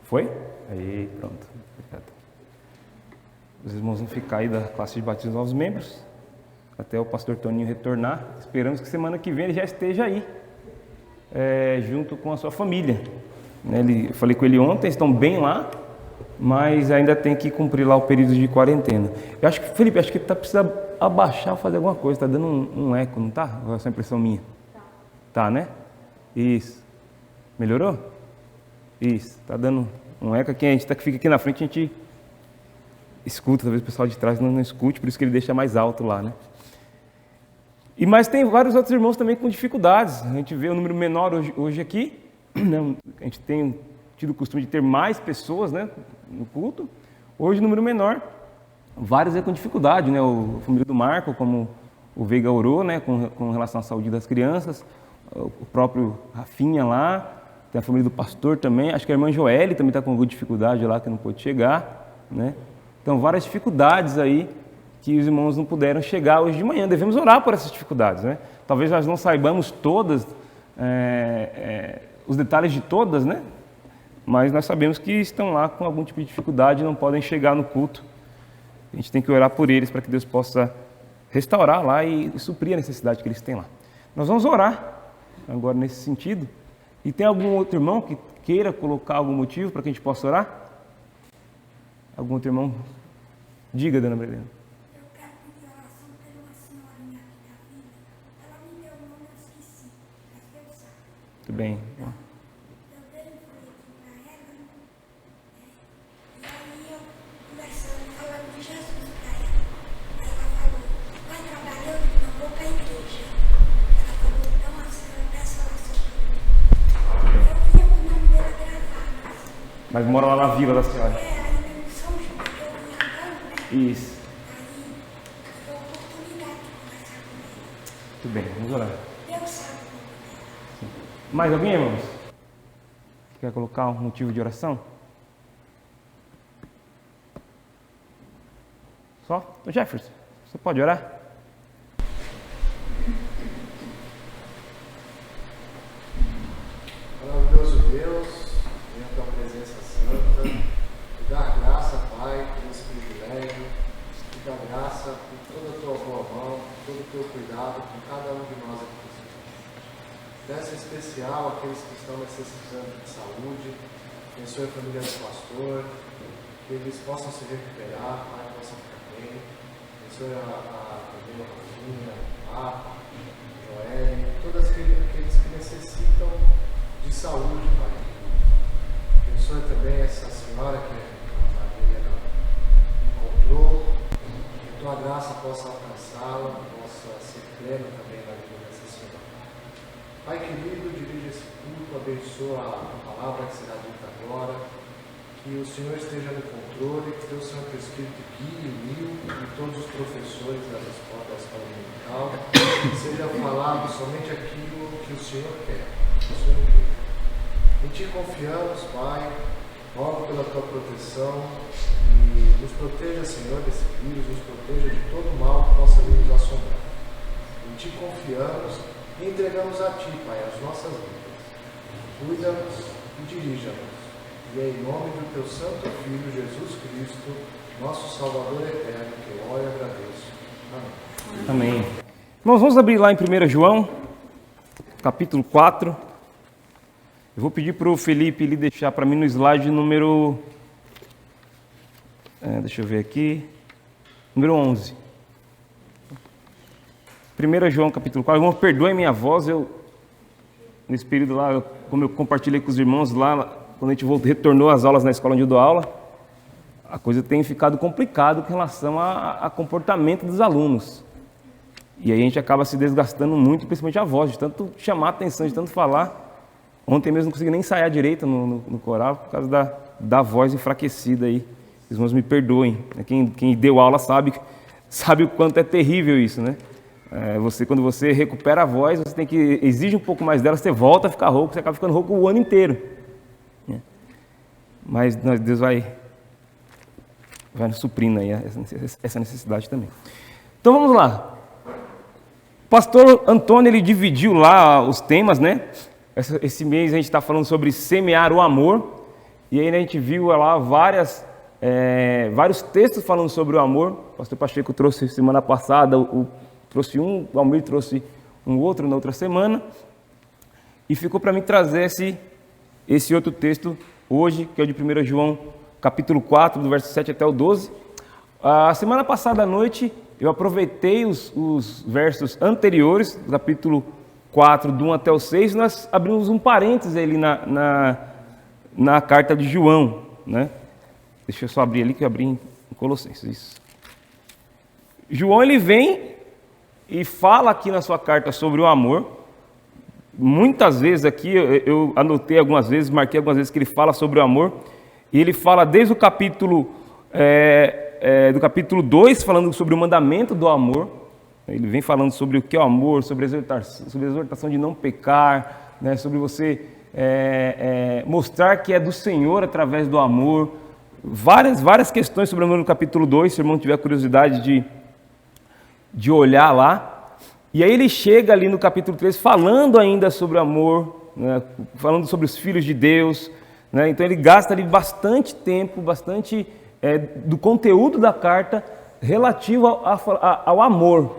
Foi? Aí, pronto. Obrigado. Os irmãos vão ficar aí da classe de batismo dos novos membros, até o pastor Toninho retornar. Esperamos que semana que vem ele já esteja aí, junto com a sua família. Eu falei com ele ontem, estão bem lá, mas ainda tem que cumprir lá o período de quarentena. Eu acho que, Felipe, ele precisa abaixar ou fazer alguma coisa, está dando um eco, não está? Ou é essa impressão minha? Tá, né? Isso. Melhorou? Isso, está dando um eco aqui, a gente fica aqui na frente, a gente escuta, talvez o pessoal de trás não escute, por isso que ele deixa mais alto lá, né? Mas tem vários outros irmãos também com dificuldades. A gente vê o número menor hoje aqui, né? A gente tem tido o costume de ter mais pessoas, né, no culto. Hoje o número menor, vários com dificuldade, né? A família do Marco, como o Veiga orou, né, com relação à saúde das crianças, o próprio Rafinha lá, tem a família do pastor também, acho que a irmã Joelle também está com alguma dificuldade lá, que não pôde chegar, né? Então, várias dificuldades aí que os irmãos não puderam chegar hoje de manhã. Devemos orar por essas dificuldades, né? Talvez nós não saibamos todas, os detalhes de todas, né? Mas nós sabemos que estão lá com algum tipo de dificuldade e não podem chegar no culto. A gente tem que orar por eles para que Deus possa restaurar lá e suprir a necessidade que eles têm lá. Nós vamos orar agora nesse sentido. E tem algum outro irmão que queira colocar algum motivo para que a gente possa orar? Algum outro irmão? Diga, dona Brilena. Eu quero pedir oração por uma senhorinha aqui da vida. Ela me deu o nome, eu esqueci. Mas Deus sabe. Tudo bem. Eu dei um folhetim para ela. E aí eu conversando, falando de Jesus para ela. Aí ela falou, vai trabalhar, eu digo, não vou para a igreja. Ela falou, então a senhora peça oração por mim. Eu vinha com o nome dela gravado. Mas mora lá na vila da senhora. Ainda no São João, eu vinha andando, né? Isso. Aí deu a oportunidade de conversar com ele. Tudo bem, vamos orar. Deus sabe o nome dela. Mais alguém, irmãos? Quer colocar um motivo de oração? Só? Ô Jefferson, você pode orar? Maravilhoso Deus, venha a tua presença santa, te dar graça, Pai, por esse privilégio, te dar graça por toda a tua boa mão, por todo o teu cuidado com cada um de nós aqui presentes. Dessa em especial aqueles que estão necessitando de saúde, abençoe a família do pastor, que eles possam se recuperar, Pai, possam ficar bem, abençoe a família Rafinha, Papa, Joel, todos aqueles que necessitam de saúde, Pai. Abençoe também essa senhora que a Helena encontrou, que a tua graça possa alcançá-la, possa ser plena também na vida dessa senhora. Pai querido, dirige esse culto, abençoa a palavra que será dita agora, que o Senhor esteja no controle, que teu Santo Espírito guie o Nil e todos os professores da escola dominical, que seja falado somente aquilo que o Senhor quer. Em Ti confiamos, Pai, rogo pela Tua proteção e nos proteja, Senhor, desse vírus, nos proteja de todo mal que possa vir nos assombrar. Em Ti confiamos e entregamos a Ti, Pai, as nossas vidas. Cuida-nos e dirija-nos. E é em nome do Teu Santo Filho, Jesus Cristo, nosso Salvador eterno, que eu oro e agradeço. Amém. Amém. Irmãos, vamos abrir lá em 1 João, capítulo 4. Eu vou pedir para o Felipe ele deixar para mim no slide número... deixa eu ver aqui. Número 11. 1 João, capítulo 4. Irmãos, perdoem minha voz. Nesse período lá, como eu compartilhei com os irmãos lá, quando a gente retornou às aulas na escola onde eu dou aula, a coisa tem ficado complicada com relação a comportamento dos alunos. E aí a gente acaba se desgastando muito, principalmente a voz, de tanto chamar a atenção, de tanto falar. Ontem mesmo não consegui nem ensaiar direito no coral, por causa da voz enfraquecida aí. Os irmãos me perdoem. Quem deu aula sabe o quanto é terrível isso, né? Quando você recupera a voz, você tem que exige um pouco mais dela, você volta a ficar rouco, você acaba ficando rouco o ano inteiro. Mas Deus vai nos suprindo aí essa necessidade também. Então vamos lá. O pastor Antônio, ele dividiu lá os temas, né? Esse mês a gente está falando sobre semear o amor. E aí a gente viu lá vários textos falando sobre o amor. O pastor Pacheco trouxe semana passada, trouxe um, o Almir trouxe um outro na outra semana. E ficou para mim trazer esse outro texto hoje, que é o de 1 João, capítulo 4, do verso 7 até o 12. A semana passada à noite, eu aproveitei os versos anteriores, do capítulo 4, do 1 até o 6, nós abrimos um parênteses ali na carta de João, né? Deixa eu só abrir ali, que eu abri em Colossenses. Isso. João, ele vem e fala aqui na sua carta sobre o amor. Muitas vezes aqui, eu anotei algumas vezes, marquei algumas vezes que ele fala sobre o amor. E ele fala desde o capítulo 2, falando sobre o mandamento do amor. Ele vem falando sobre o que é o amor, sobre a exortação de não pecar, né, sobre você mostrar que é do Senhor através do amor. Várias questões sobre o amor no capítulo 2, se o irmão tiver curiosidade de olhar lá. E aí ele chega ali no capítulo 3 falando ainda sobre o amor, né, falando sobre os filhos de Deus, né, então ele gasta ali bastante tempo, do conteúdo da carta relativo ao amor,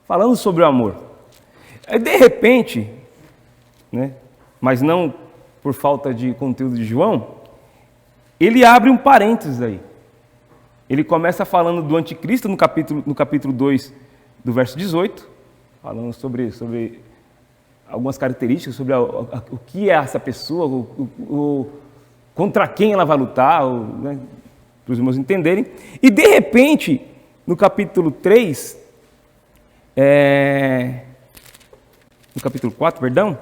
falando sobre o amor. Aí, de repente, né, mas não por falta de conteúdo de João, ele abre um parênteses aí. Ele começa falando do anticristo no capítulo 2, do verso 18, falando sobre algumas características, sobre o que é essa pessoa, contra quem ela vai lutar, né, para os irmãos entenderem. E, de repente, no capítulo 3, no capítulo 4, perdão,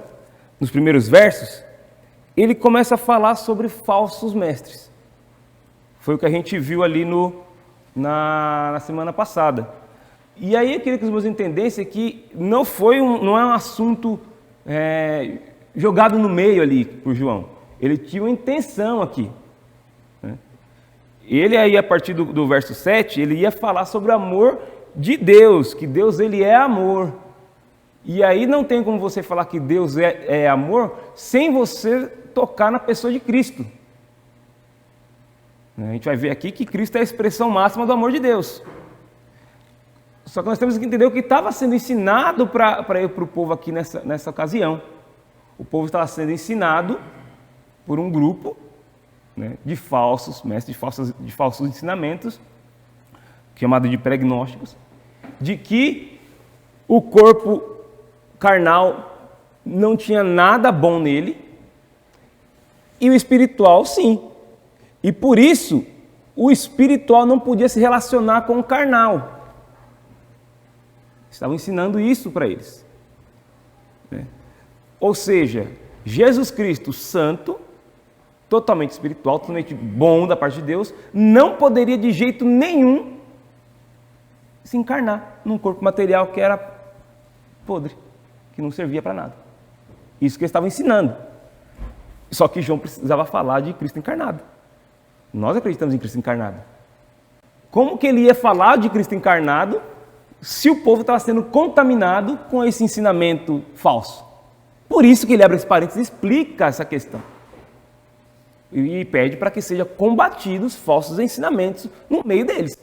nos primeiros versos, ele começa a falar sobre falsos mestres. Foi o que a gente viu ali na semana passada. E aí eu queria que os irmãos entendessem que não é um assunto jogado no meio ali por João. Ele tinha uma intenção aqui. Né? Ele aí, a partir do verso 7, ele ia falar sobre o amor de Deus, que Deus ele é amor. E aí não tem como você falar que Deus é amor sem você tocar na pessoa de Cristo. A gente vai ver aqui que Cristo é a expressão máxima do amor de Deus. Só que nós temos que entender o que estava sendo ensinado para o povo aqui nessa ocasião. O povo estava sendo ensinado por um grupo, né, de falsos mestres, de falsos ensinamentos, chamado de pregnósticos, de que o corpo carnal não tinha nada bom nele e o espiritual sim. E por isso o espiritual não podia se relacionar com o carnal. Estavam ensinando isso para eles. Né? Ou seja, Jesus Cristo santo, totalmente espiritual, totalmente bom da parte de Deus, não poderia de jeito nenhum se encarnar num corpo material que era podre, que não servia para nada. Isso que eles estavam ensinando. Só que João precisava falar de Cristo encarnado. Nós acreditamos em Cristo encarnado. Como que ele ia falar de Cristo encarnado se o povo estava sendo contaminado com esse ensinamento falso? Por isso que ele abre esse parênteses e explica essa questão. E pede para que sejam combatidos falsos ensinamentos no meio deles.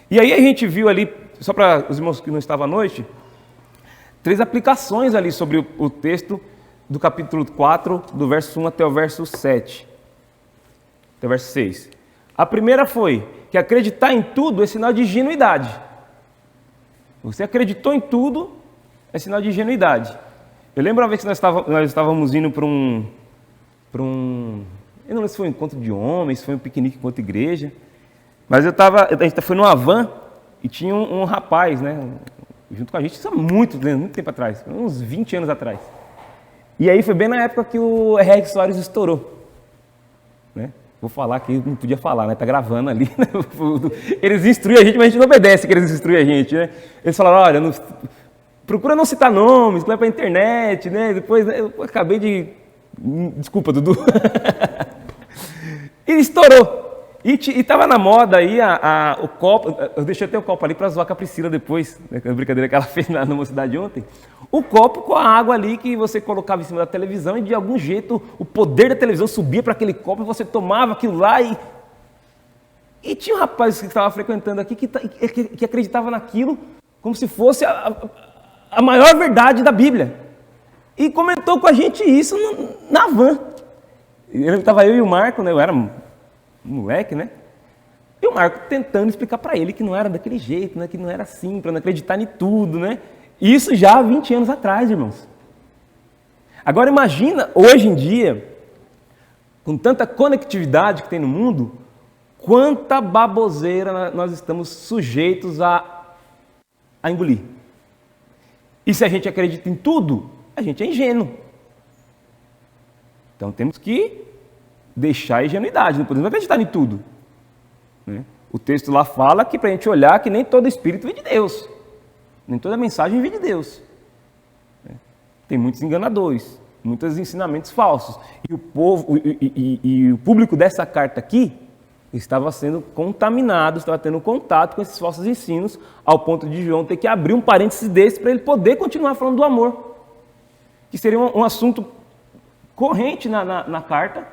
E aí a gente viu ali, só para os irmãos que não estavam à noite, 3 aplicações ali sobre o texto do capítulo 4, do verso 1 até o verso 7. Até o verso 6. A primeira foi que acreditar em tudo é sinal de ingenuidade. Você acreditou em tudo, é sinal de ingenuidade. Eu lembro uma vez que nós estávamos indo para um... Eu não lembro se foi um encontro de homens, se foi um piquenique com outra igreja. Mas a gente foi numa van e tinha um rapaz, né, junto com a gente, isso há muito tempo atrás, uns 20 anos atrás. E aí foi bem na época que o R.R. Soares estourou. Né? Vou falar que não podia falar, né? Tá gravando ali. Né? Eles instruem a gente, mas a gente não obedece que eles instruem a gente. Né? Eles falaram, olha, procura não citar nomes, vai pra internet, né? Depois, né? Eu acabei de... Desculpa, Dudu. Ele estourou. E tava na moda aí o copo, eu deixei até o copo ali para zoar com a Priscila depois, né, a brincadeira que ela fez na mocidade ontem. O copo com a água ali que você colocava em cima da televisão e de algum jeito o poder da televisão subia para aquele copo e você tomava aquilo lá e tinha um rapaz que estava frequentando aqui que acreditava naquilo como se fosse a maior verdade da Bíblia. E comentou com a gente isso na van. Estava eu e o Marco, né? Eu era moleque, né? E o Marco tentando explicar para ele que não era daquele jeito, né? Que não era assim, para não acreditar em tudo, né? Isso já há 20 anos atrás, irmãos. Agora imagina, hoje em dia, com tanta conectividade que tem no mundo, quanta baboseira nós estamos sujeitos a engolir. E se a gente acredita em tudo, a gente é ingênuo. Então temos que deixar a ingenuidade, não podemos acreditar em tudo. Né? O texto lá fala que para a gente olhar que nem todo espírito vem de Deus, nem toda mensagem vem de Deus. Tem muitos enganadores, muitos ensinamentos falsos. E o povo, e o público dessa carta aqui estava sendo contaminado, estava tendo contato com esses falsos ensinos, ao ponto de João ter que abrir um parênteses desse para ele poder continuar falando do amor, que seria um assunto corrente na carta.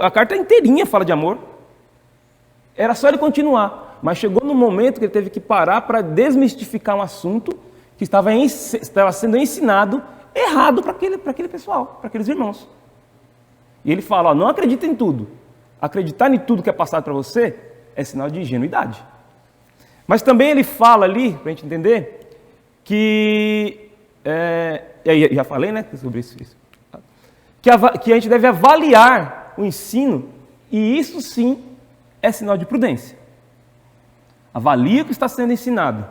A carta inteirinha fala de amor. Era só ele continuar, mas chegou no momento que ele teve que parar para desmistificar um assunto que estava sendo ensinado errado para aquele pessoal, para aqueles irmãos. E ele fala, ó, não acredita em tudo. Acreditar em tudo que é passado para você é sinal de ingenuidade. Mas também ele fala ali, para a gente entender, que... já falei, né, sobre isso. Que a gente deve avaliar o ensino, e isso sim é sinal de prudência. Avalie o que está sendo ensinado,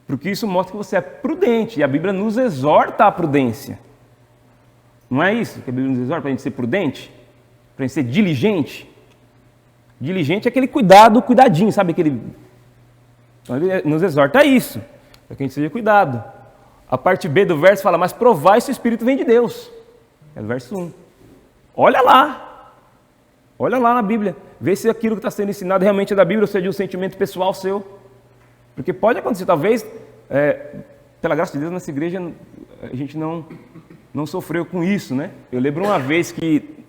porque isso mostra que você é prudente, e a Bíblia nos exorta à prudência. Não é isso que a Bíblia nos exorta, para a gente ser prudente? Para a gente ser diligente? Diligente é aquele cuidadinho, sabe? Então ele nos exorta a isso, para que a gente seja cuidado. A parte B do verso fala, mas provai se o Espírito vem de Deus. É o verso 1. Olha lá na Bíblia, vê se aquilo que está sendo ensinado realmente é da Bíblia ou se é de um sentimento pessoal seu. Porque pode acontecer, talvez, pela graça de Deus, nessa igreja a gente não sofreu com isso, né? Eu lembro uma vez que,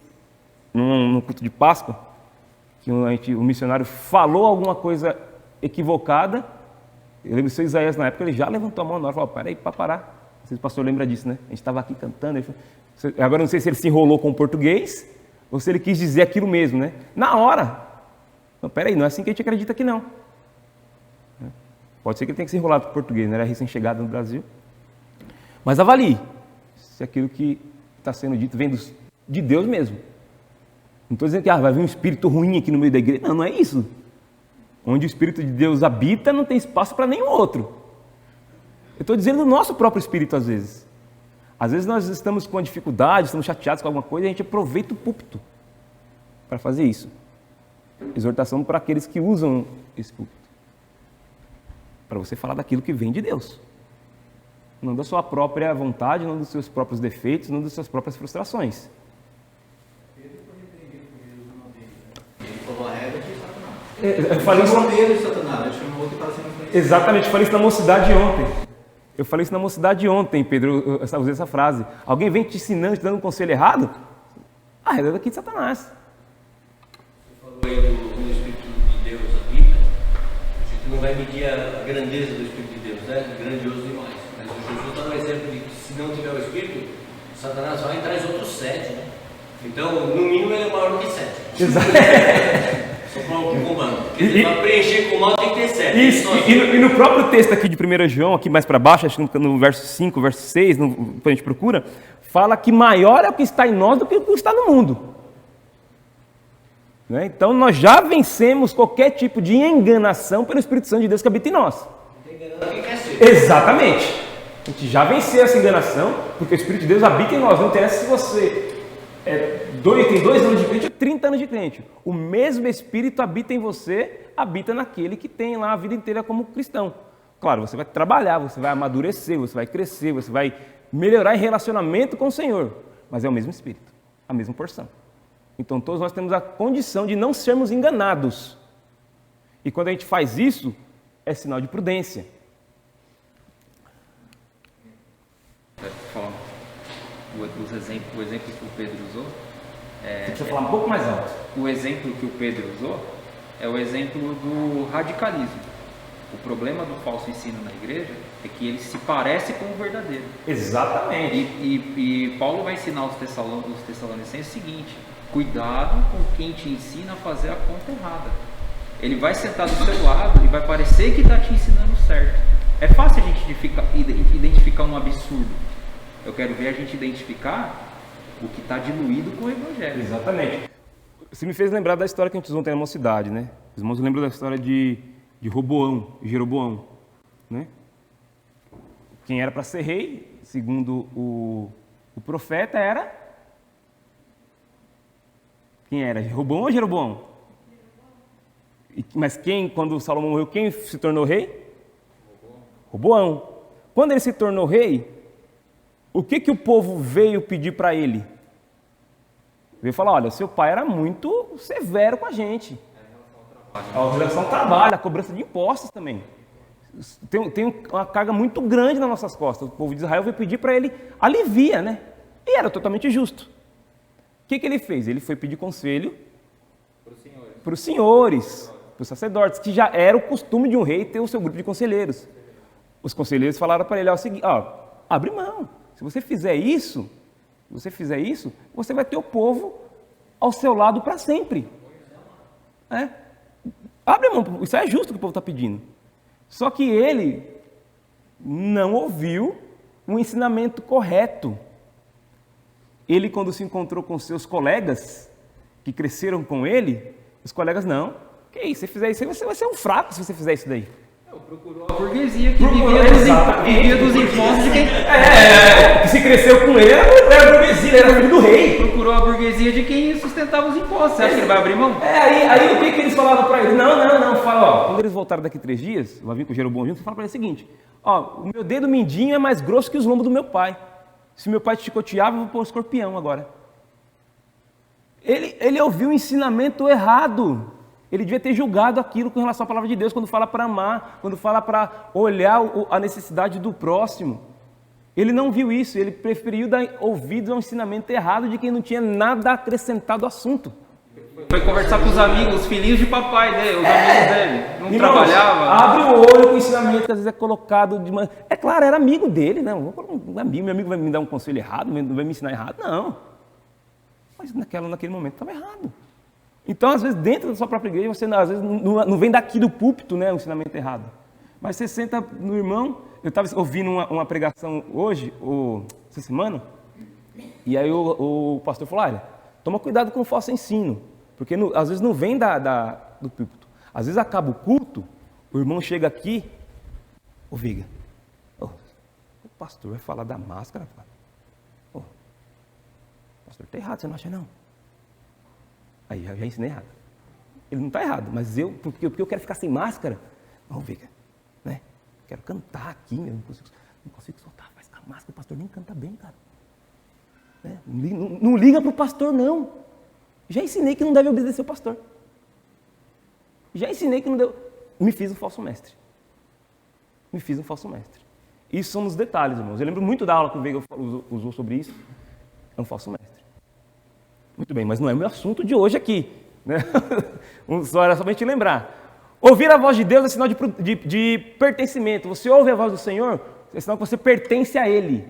no culto de Páscoa, que o missionário falou alguma coisa equivocada. Eu lembro que o Isaías, na época, ele já levantou a mão na hora e falou, peraí, para parar. Não sei se o pastor lembra disso, né? A gente estava aqui cantando, agora não sei se ele se enrolou com o português ou se ele quis dizer aquilo mesmo, né? Na hora. Não, peraí, não é assim que a gente acredita aqui não. Pode ser que ele tenha que se enrolar com o português, né? Era recém-chegado no Brasil. Mas avalie se aquilo que está sendo dito vem de Deus mesmo. Não estou dizendo que vai vir um espírito ruim aqui no meio da igreja. Não, não é isso. Onde o Espírito de Deus habita, não tem espaço para nenhum outro. Eu estou dizendo do nosso próprio espírito às vezes. Às vezes nós estamos com uma dificuldade, estamos chateados com alguma coisa e a gente aproveita o púlpito para fazer isso. Exortação para aqueles que usam esse púlpito. Para você falar daquilo que vem de Deus. Não da sua própria vontade, não dos seus próprios defeitos, não das suas próprias frustrações. Ele falou a regra de Satanás. Eu falei isso de Satanás, ele chamou outro para cima. Exatamente, eu falei isso na mocidade ontem. Pedro, eu usei essa frase. Alguém vem te ensinando, te dando um conselho errado? A regra daqui de Satanás. Você falou aí do Espírito de Deus habita. A gente não vai medir a grandeza do Espírito de Deus, né? Grandioso demais. Mas o Jesus está no exemplo de que se não tiver o Espírito, Satanás vai e traz outros 7, né? Então, no mínimo, ele é maior do que 7. Exato. Só para o comando. Porque para preencher com o mal tem que ter 7. Isso, e no próprio texto aqui de 1 João, aqui mais para baixo, acho que no verso 5, verso 6, quando a gente procura, fala que maior é o que está em nós do que o que está no mundo. Né? Então nós já vencemos qualquer tipo de enganação pelo Espírito Santo de Deus que habita em nós. Quem quer ser. Exatamente. A gente já venceu essa enganação, porque o Espírito de Deus habita em nós. Não interessa se você tem 2 anos de crente ou 30 anos de crente. O mesmo Espírito habita em você, habita naquele que tem lá a vida inteira como cristão. Claro, você vai trabalhar, você vai amadurecer, você vai crescer, você vai melhorar em relacionamento com o Senhor. Mas é o mesmo Espírito, a mesma porção. Então todos nós temos a condição de não sermos enganados. E quando a gente faz isso, é sinal de prudência. Falar o exemplo que o Pedro usou. Você precisa falar um pouco mais alto. O exemplo que o Pedro usou é o exemplo do radicalismo. O problema do falso ensino na igreja é que ele se parece com o verdadeiro. Exatamente. E Paulo vai ensinar os Tessalonicenses o seguinte: cuidado com quem te ensina a fazer a conta errada. Ele vai sentar do seu lado e vai parecer que está te ensinando certo. É fácil a gente identificar um absurdo. Eu quero ver a gente identificar o que está diluído com o Evangelho. Exatamente. Você me fez lembrar da história que a gente usou ontem na mocidade, né? Os irmãos lembram da história de Jeroboão, né? Quem era para ser rei, segundo o profeta, era... Quem era? Jeroboão ou Jeroboão? Mas quando Salomão morreu, quem se tornou rei? Roboão. Quando ele se tornou rei, o que o povo veio pedir para ele? Veio falar: olha, seu pai era muito severo com a gente. A relação ao trabalho, a cobrança de impostos também. Tem uma carga muito grande nas nossas costas. O povo de Israel veio pedir para ele alivia, né? E era totalmente justo. O que ele fez? Ele foi pedir conselho para os senhores, para os sacerdotes, que já era o costume de um rei ter o seu grupo de conselheiros. Os conselheiros falaram para ele: ó, o seguinte, ó, abre mão. Se você fizer isso, você vai ter o povo ao seu lado para sempre. Abre mão, isso é justo que o povo está pedindo. Só que ele não ouviu um ensinamento correto. Ele, quando se encontrou com seus colegas, que cresceram com ele, os colegas: não, que isso, se você fizer isso, você vai ser um fraco se você fizer isso daí. Procurou a burguesia que vivia dos impostos de quem... que se cresceu com ele era a burguesia, ele era filho do rei. Procurou a burguesia de quem sustentava os impostos. Você acha que ele vai abrir mão? Aí o que eles falavam para ele? Não, fala, ó, quando eles voltaram daqui 3 dias, vai vir com o Jeroboão junto, fala para ele o seguinte: ó, o meu dedo mindinho é mais grosso que os lombos do meu pai. Se meu pai te chicoteava, eu vou pôr um escorpião agora. Ele ouviu o ensinamento errado. Ele devia ter julgado aquilo com relação à palavra de Deus, quando fala para amar, quando fala para olhar a necessidade do próximo. Ele não viu isso, ele preferiu dar ouvido ao ensinamento errado de quem não tinha nada acrescentado ao assunto. Foi conversar com os amigos, os filhinhos de papai, né? Os amigos dele. Não Irmãos, trabalhava. Abre o olho com o ensinamento que às vezes é colocado de maneira... É claro, era amigo dele, né? Meu amigo vai me dar um conselho errado, não vai me ensinar errado, não. Mas naquele momento estava errado. Então, às vezes, dentro da sua própria igreja, você às vezes não vem daqui do púlpito, né, o ensinamento errado. Mas você senta no irmão. Eu estava ouvindo uma pregação hoje, essa semana, e aí o pastor falou: olha, toma cuidado com o falso ensino, porque às vezes não vem do púlpito. Às vezes acaba o culto, o irmão chega aqui: ô Viga, o pastor vai falar da máscara, o pastor está errado, você não acha não? Aí já ensinei errado. Ele não está errado, mas porque eu quero ficar sem máscara. Não, Viga, né? Quero cantar aqui, não consigo soltar. Faz com a máscara, o pastor nem canta bem, cara. Né? Não liga para o pastor, não. Já ensinei que não deve obedecer o pastor. Já ensinei que não deve... Me fiz um falso mestre. Isso são os detalhes, irmãos. Eu lembro muito da aula que o Veiga usou sobre isso. É um falso mestre. Muito bem, mas não é o meu assunto de hoje aqui, né? Só era somente lembrar. Ouvir a voz de Deus é sinal de pertencimento. Você ouve a voz do Senhor, é sinal que você pertence a Ele.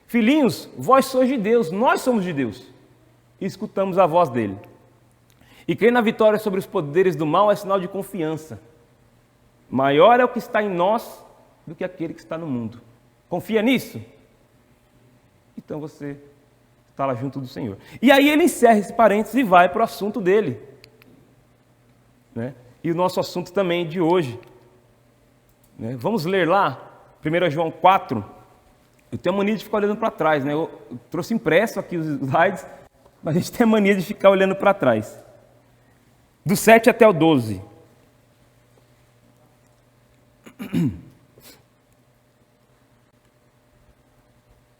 Filhinhos, vós sois de Deus, nós somos de Deus. E escutamos a voz dEle. E crer na vitória sobre os poderes do mal é sinal de confiança. Maior é o que está em nós do que aquele que está no mundo. Confia nisso? Então você está lá junto do Senhor. E aí ele encerra esse parênteses e vai para o assunto dele. Né? E o nosso assunto também de hoje. Né? Vamos ler lá, 1 João 4. Eu tenho a mania de ficar olhando para trás. Né? Eu trouxe impresso aqui os slides, mas a gente tem a mania de ficar olhando para trás. Do 7 até o 12.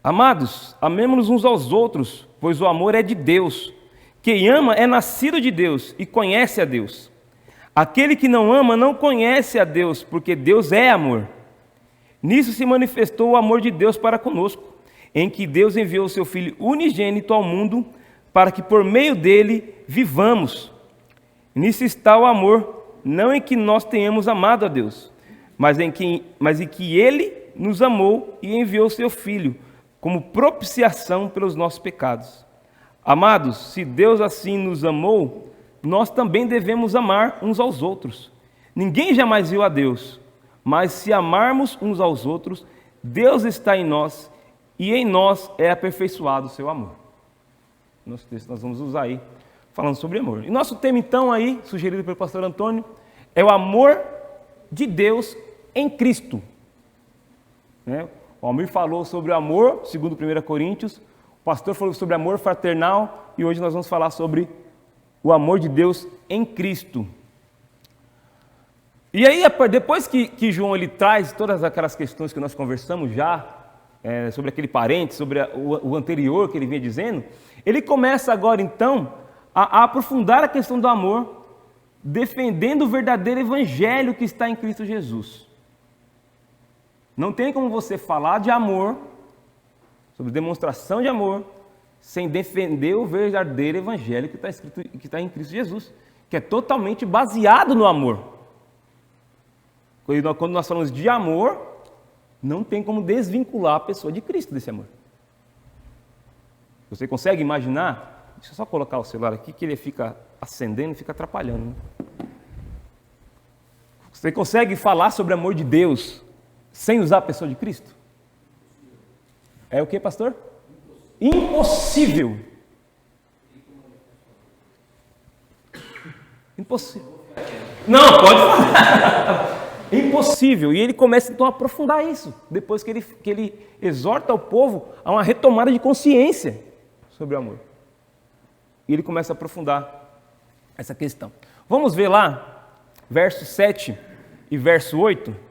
Amados, amemo-nos uns aos outros, pois o amor é de Deus. Quem ama é nascido de Deus e conhece a Deus. Aquele que não ama não conhece a Deus, porque Deus é amor. Nisso se manifestou o amor de Deus para conosco, em que Deus enviou o seu Filho unigênito ao mundo, para que por meio dele vivamos. Nisso está o amor, não em que nós tenhamos amado a Deus, mas em que ele nos amou e enviou o seu Filho, como propiciação pelos nossos pecados. Amados, se Deus assim nos amou, nós também devemos amar uns aos outros. Ninguém jamais viu a Deus, mas se amarmos uns aos outros, Deus está em nós e em nós é aperfeiçoado o seu amor. Nosso texto nós vamos usar aí, falando sobre amor. E nosso tema então aí, sugerido pelo pastor Antônio, é o amor de Deus em Cristo. O Almir falou sobre o amor, segundo 1 Coríntios, o pastor falou sobre amor fraternal e hoje nós vamos falar sobre o amor de Deus em Cristo. E aí, depois que João ele traz todas aquelas questões que nós conversamos já, sobre aquele parente, sobre o anterior que ele vinha dizendo, ele começa agora então a aprofundar a questão do amor, defendendo o verdadeiro evangelho que está em Cristo Jesus. Não tem como você falar de amor, sobre demonstração de amor, sem defender o verdadeiro evangelho que está escrito, que está em Cristo Jesus, que é totalmente baseado no amor. Quando nós falamos de amor, não tem como desvincular a pessoa de Cristo desse amor. Você consegue imaginar? Deixa eu só colocar o celular aqui, que ele fica acendendo e fica atrapalhando. Né? Você consegue falar sobre o amor de Deus sem usar a pessoa de Cristo? É o que, pastor? Impossível. Impossível. Não, pode falar. Impossível. E ele começa então a aprofundar isso, depois que ele exorta o povo a uma retomada de consciência sobre o amor. E ele começa a aprofundar essa questão. Vamos ver lá, verso 7 e verso 8.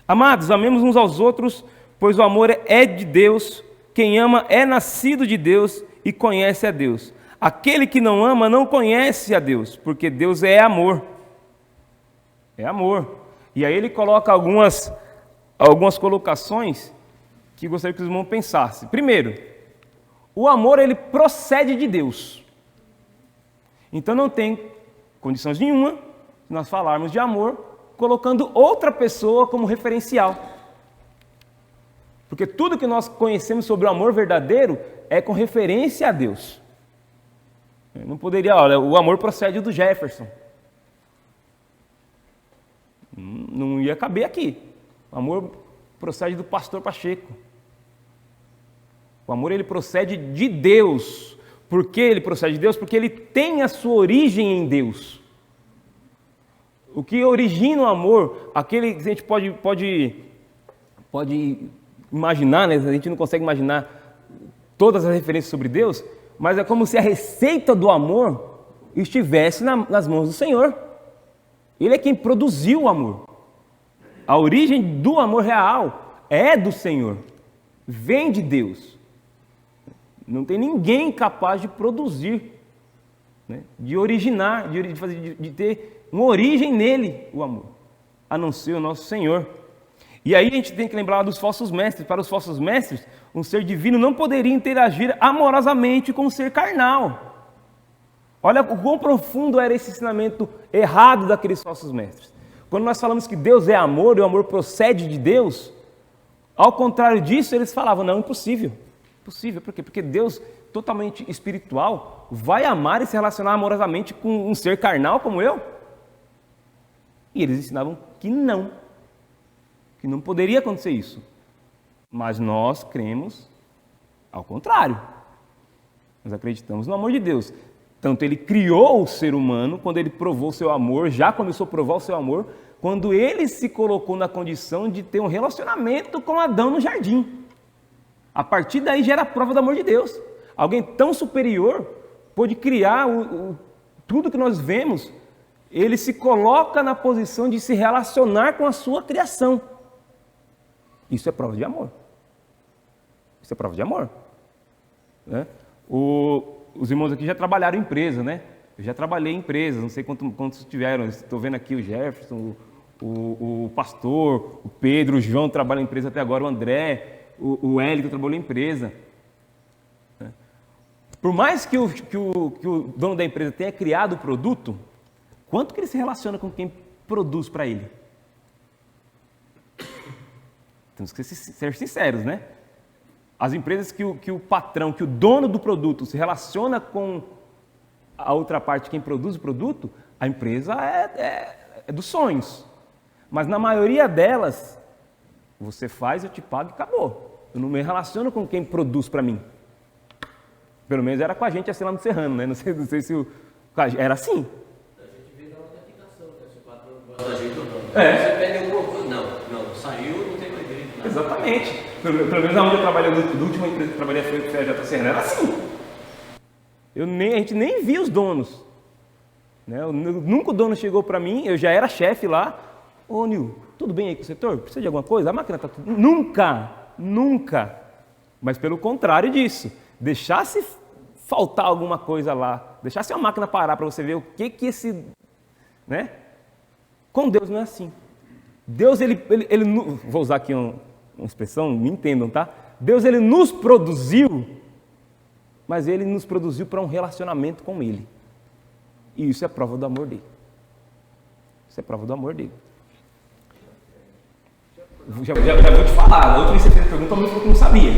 Amados, amemos uns aos outros, pois o amor é de Deus. Quem ama é nascido de Deus e conhece a Deus. Aquele que não ama não conhece a Deus, porque Deus é amor. É amor. E aí ele coloca algumas colocações que gostaria que os irmãos pensassem. Primeiro, o amor ele procede de Deus. Então não tem condições nenhuma de nós falarmos de amor colocando outra pessoa como referencial. Porque tudo que nós conhecemos sobre o amor verdadeiro é com referência a Deus. Eu não poderia, olha, o amor procede do Jefferson. Não ia caber aqui. O amor procede do pastor Pacheco. O amor ele procede de Deus. Por que ele procede de Deus? Porque ele tem a sua origem em Deus. O que origina o amor, aquele que a gente pode imaginar, né? A gente não consegue imaginar todas as referências sobre Deus, mas é como se a receita do amor estivesse nas mãos do Senhor. Ele é quem produziu o amor. A origem do amor real é do Senhor, vem de Deus. Não tem ninguém capaz de produzir, né? De originar, de ter uma origem nele, o amor, a não ser o nosso Senhor. E aí a gente tem que lembrar dos falsos mestres. Para os falsos mestres, um ser divino não poderia interagir amorosamente com um ser carnal. Olha o quão profundo era esse ensinamento errado daqueles falsos mestres. Quando nós falamos que Deus é amor e o amor procede de Deus, ao contrário disso, eles falavam, não, impossível. Impossível, por quê? Porque Deus, totalmente espiritual, vai amar e se relacionar amorosamente com um ser carnal como eu? E eles ensinavam que não poderia acontecer isso. Mas nós cremos ao contrário. Nós acreditamos no amor de Deus. Tanto ele criou o ser humano, quando ele provou o seu amor, já começou a provar o seu amor, quando ele se colocou na condição de ter um relacionamento com Adão no jardim. A partir daí já era a prova do amor de Deus. Alguém tão superior pôde criar tudo que nós vemos. Ele se coloca na posição de se relacionar com a sua criação. Isso é prova de amor. Isso é prova de amor. Né? Os irmãos aqui já trabalharam em empresa, né? Eu já trabalhei em empresas, não sei quantos tiveram. Estou vendo aqui o Jefferson, o pastor, o Pedro, o João trabalham em empresa até agora, o André, o Hélio trabalhou em empresa. Por mais que o dono da empresa tenha criado o produto, quanto que ele se relaciona com quem produz para ele? Temos que ser sinceros, né? As empresas que o patrão, que o dono do produto se relaciona com a outra parte, quem produz o produto, a empresa é dos sonhos. Mas na maioria delas, você faz, eu te pago e acabou. Eu não me relaciono com quem produz para mim. Pelo menos era com a gente assim lá no Serrano, né? Não sei se era assim. A gente vê na autenticação, né? Se o patrão gosta da gente ou não. Você pede alguma coisa, não, saiu, não tem mais direito. Nada. Exatamente. Pelo menos onde eu trabalhei, da última empresa que eu trabalhei foi a JC Serrano, era assim. A gente nem via os donos. Né? Nunca o dono chegou para mim, eu já era chefe lá. Ô, Nil, tudo bem aí com o setor? Precisa de alguma coisa? A máquina está tudo... Nunca. Mas pelo contrário disso, deixasse faltar alguma coisa lá, deixasse a máquina parar para você ver o que esse... Né? Com Deus não é assim. Deus, ele vou usar aqui uma expressão, me entendam, tá? Deus, ele nos produziu, mas ele nos produziu para um relacionamento com ele. E isso é prova do amor dele. Isso é prova do amor dele. Já vou te falar, a outra vez que você fez a pergunta, a mãe falou que não sabia.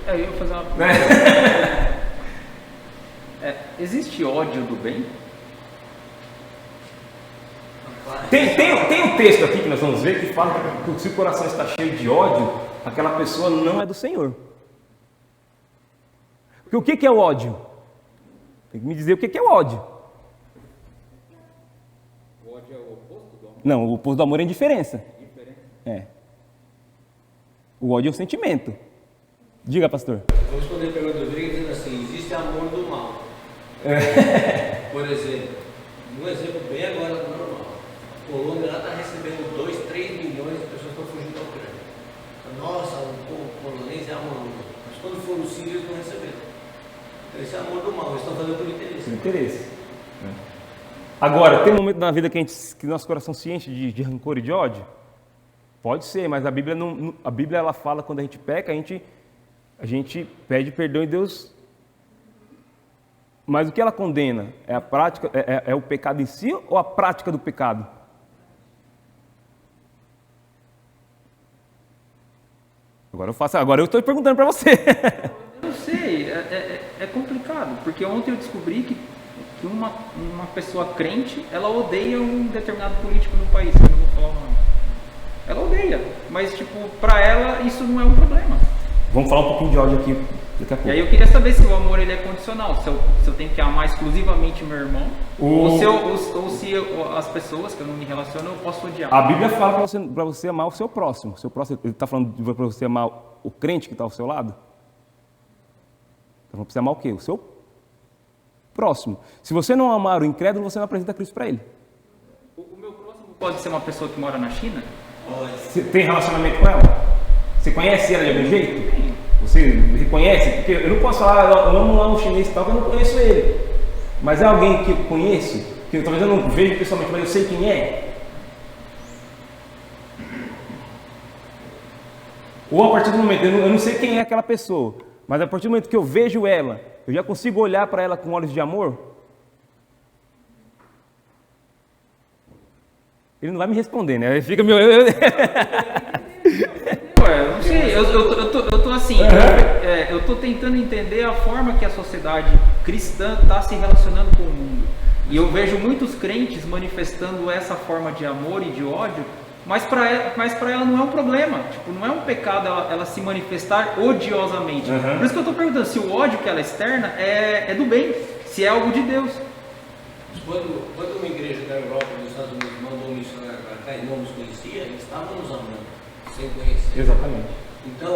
Eu ia fazer uma pergunta. Existe ódio do bem? Tem um texto aqui que nós vamos ver que fala que se o coração está cheio de ódio, aquela pessoa não é do Senhor. Porque o que é o ódio? Tem que me dizer o que é o ódio. O ódio é o oposto do amor? Não, o oposto do amor é indiferença. É. O ódio é o sentimento. Diga, pastor. Vou responder a pergunta do Rodrigo dizendo assim, existe amor do mal. Por exemplo, um exemplo bem agora do normal. A Colômbia lá está recebendo 2, 3 milhões de pessoas que estão fugindo da Ucrânia. Nossa, o povo polonês é amoroso. Mas quando for o Sírio, eles não receberam. Então, esse é amor do mal, eles estão fazendo por interesse. Por interesse. Agora, tem um momento na vida que nosso coração se enche de rancor e de ódio? Pode ser, mas a Bíblia ela fala quando a gente peca, a gente pede perdão e Deus... Mas o que ela condena? É a prática, é o pecado em si ou a prática do pecado? Agora eu estou perguntando para você. Eu não sei, é complicado, porque ontem eu descobri que uma pessoa crente, ela odeia um determinado político no país, que eu não vou falar o nome. Ela odeia, mas tipo, para ela isso não é um problema. Vamos falar um pouquinho de ódio aqui daqui a pouco. E aí eu queria saber se o amor ele é condicional, se eu tenho que amar exclusivamente meu irmão, ou se as pessoas que eu não me relaciono eu posso odiar. A Bíblia fala para você amar o seu próximo. Ele está falando para você amar o crente que está ao seu lado? Então você amar o quê? O seu próximo. Se você não amar o incrédulo, você não apresenta Cristo para ele. O meu próximo pode ser uma pessoa que mora na China? Você tem relacionamento com ela? Você conhece ela de algum jeito? Sim. Você reconhece? Porque eu não posso falar, eu amo lá um chinês e tal, porque eu não conheço ele. Mas é alguém que eu conheço, que talvez eu não vejo pessoalmente, mas eu sei quem é. Ou a partir do momento, eu não sei quem é aquela pessoa, mas a partir do momento que eu vejo ela, eu já consigo olhar para ela com olhos de amor? Ele não vai me responder, né? Ele fica meu... Eu não sei, eu tô assim, eu tô tentando entender a forma que a sociedade cristã está se relacionando com o mundo. E eu vejo muitos crentes manifestando essa forma de amor e de ódio, mas para ela não é um problema, tipo, não é um pecado ela se manifestar odiosamente. Por isso que eu estou perguntando se o ódio que ela externa é do bem, se é algo de Deus. Quando uma igreja da Europa e dos Estados Unidos mandou um missionário para cá e não nos conhecia, eles estavam nos amando, sem conhecer. Exatamente. Então,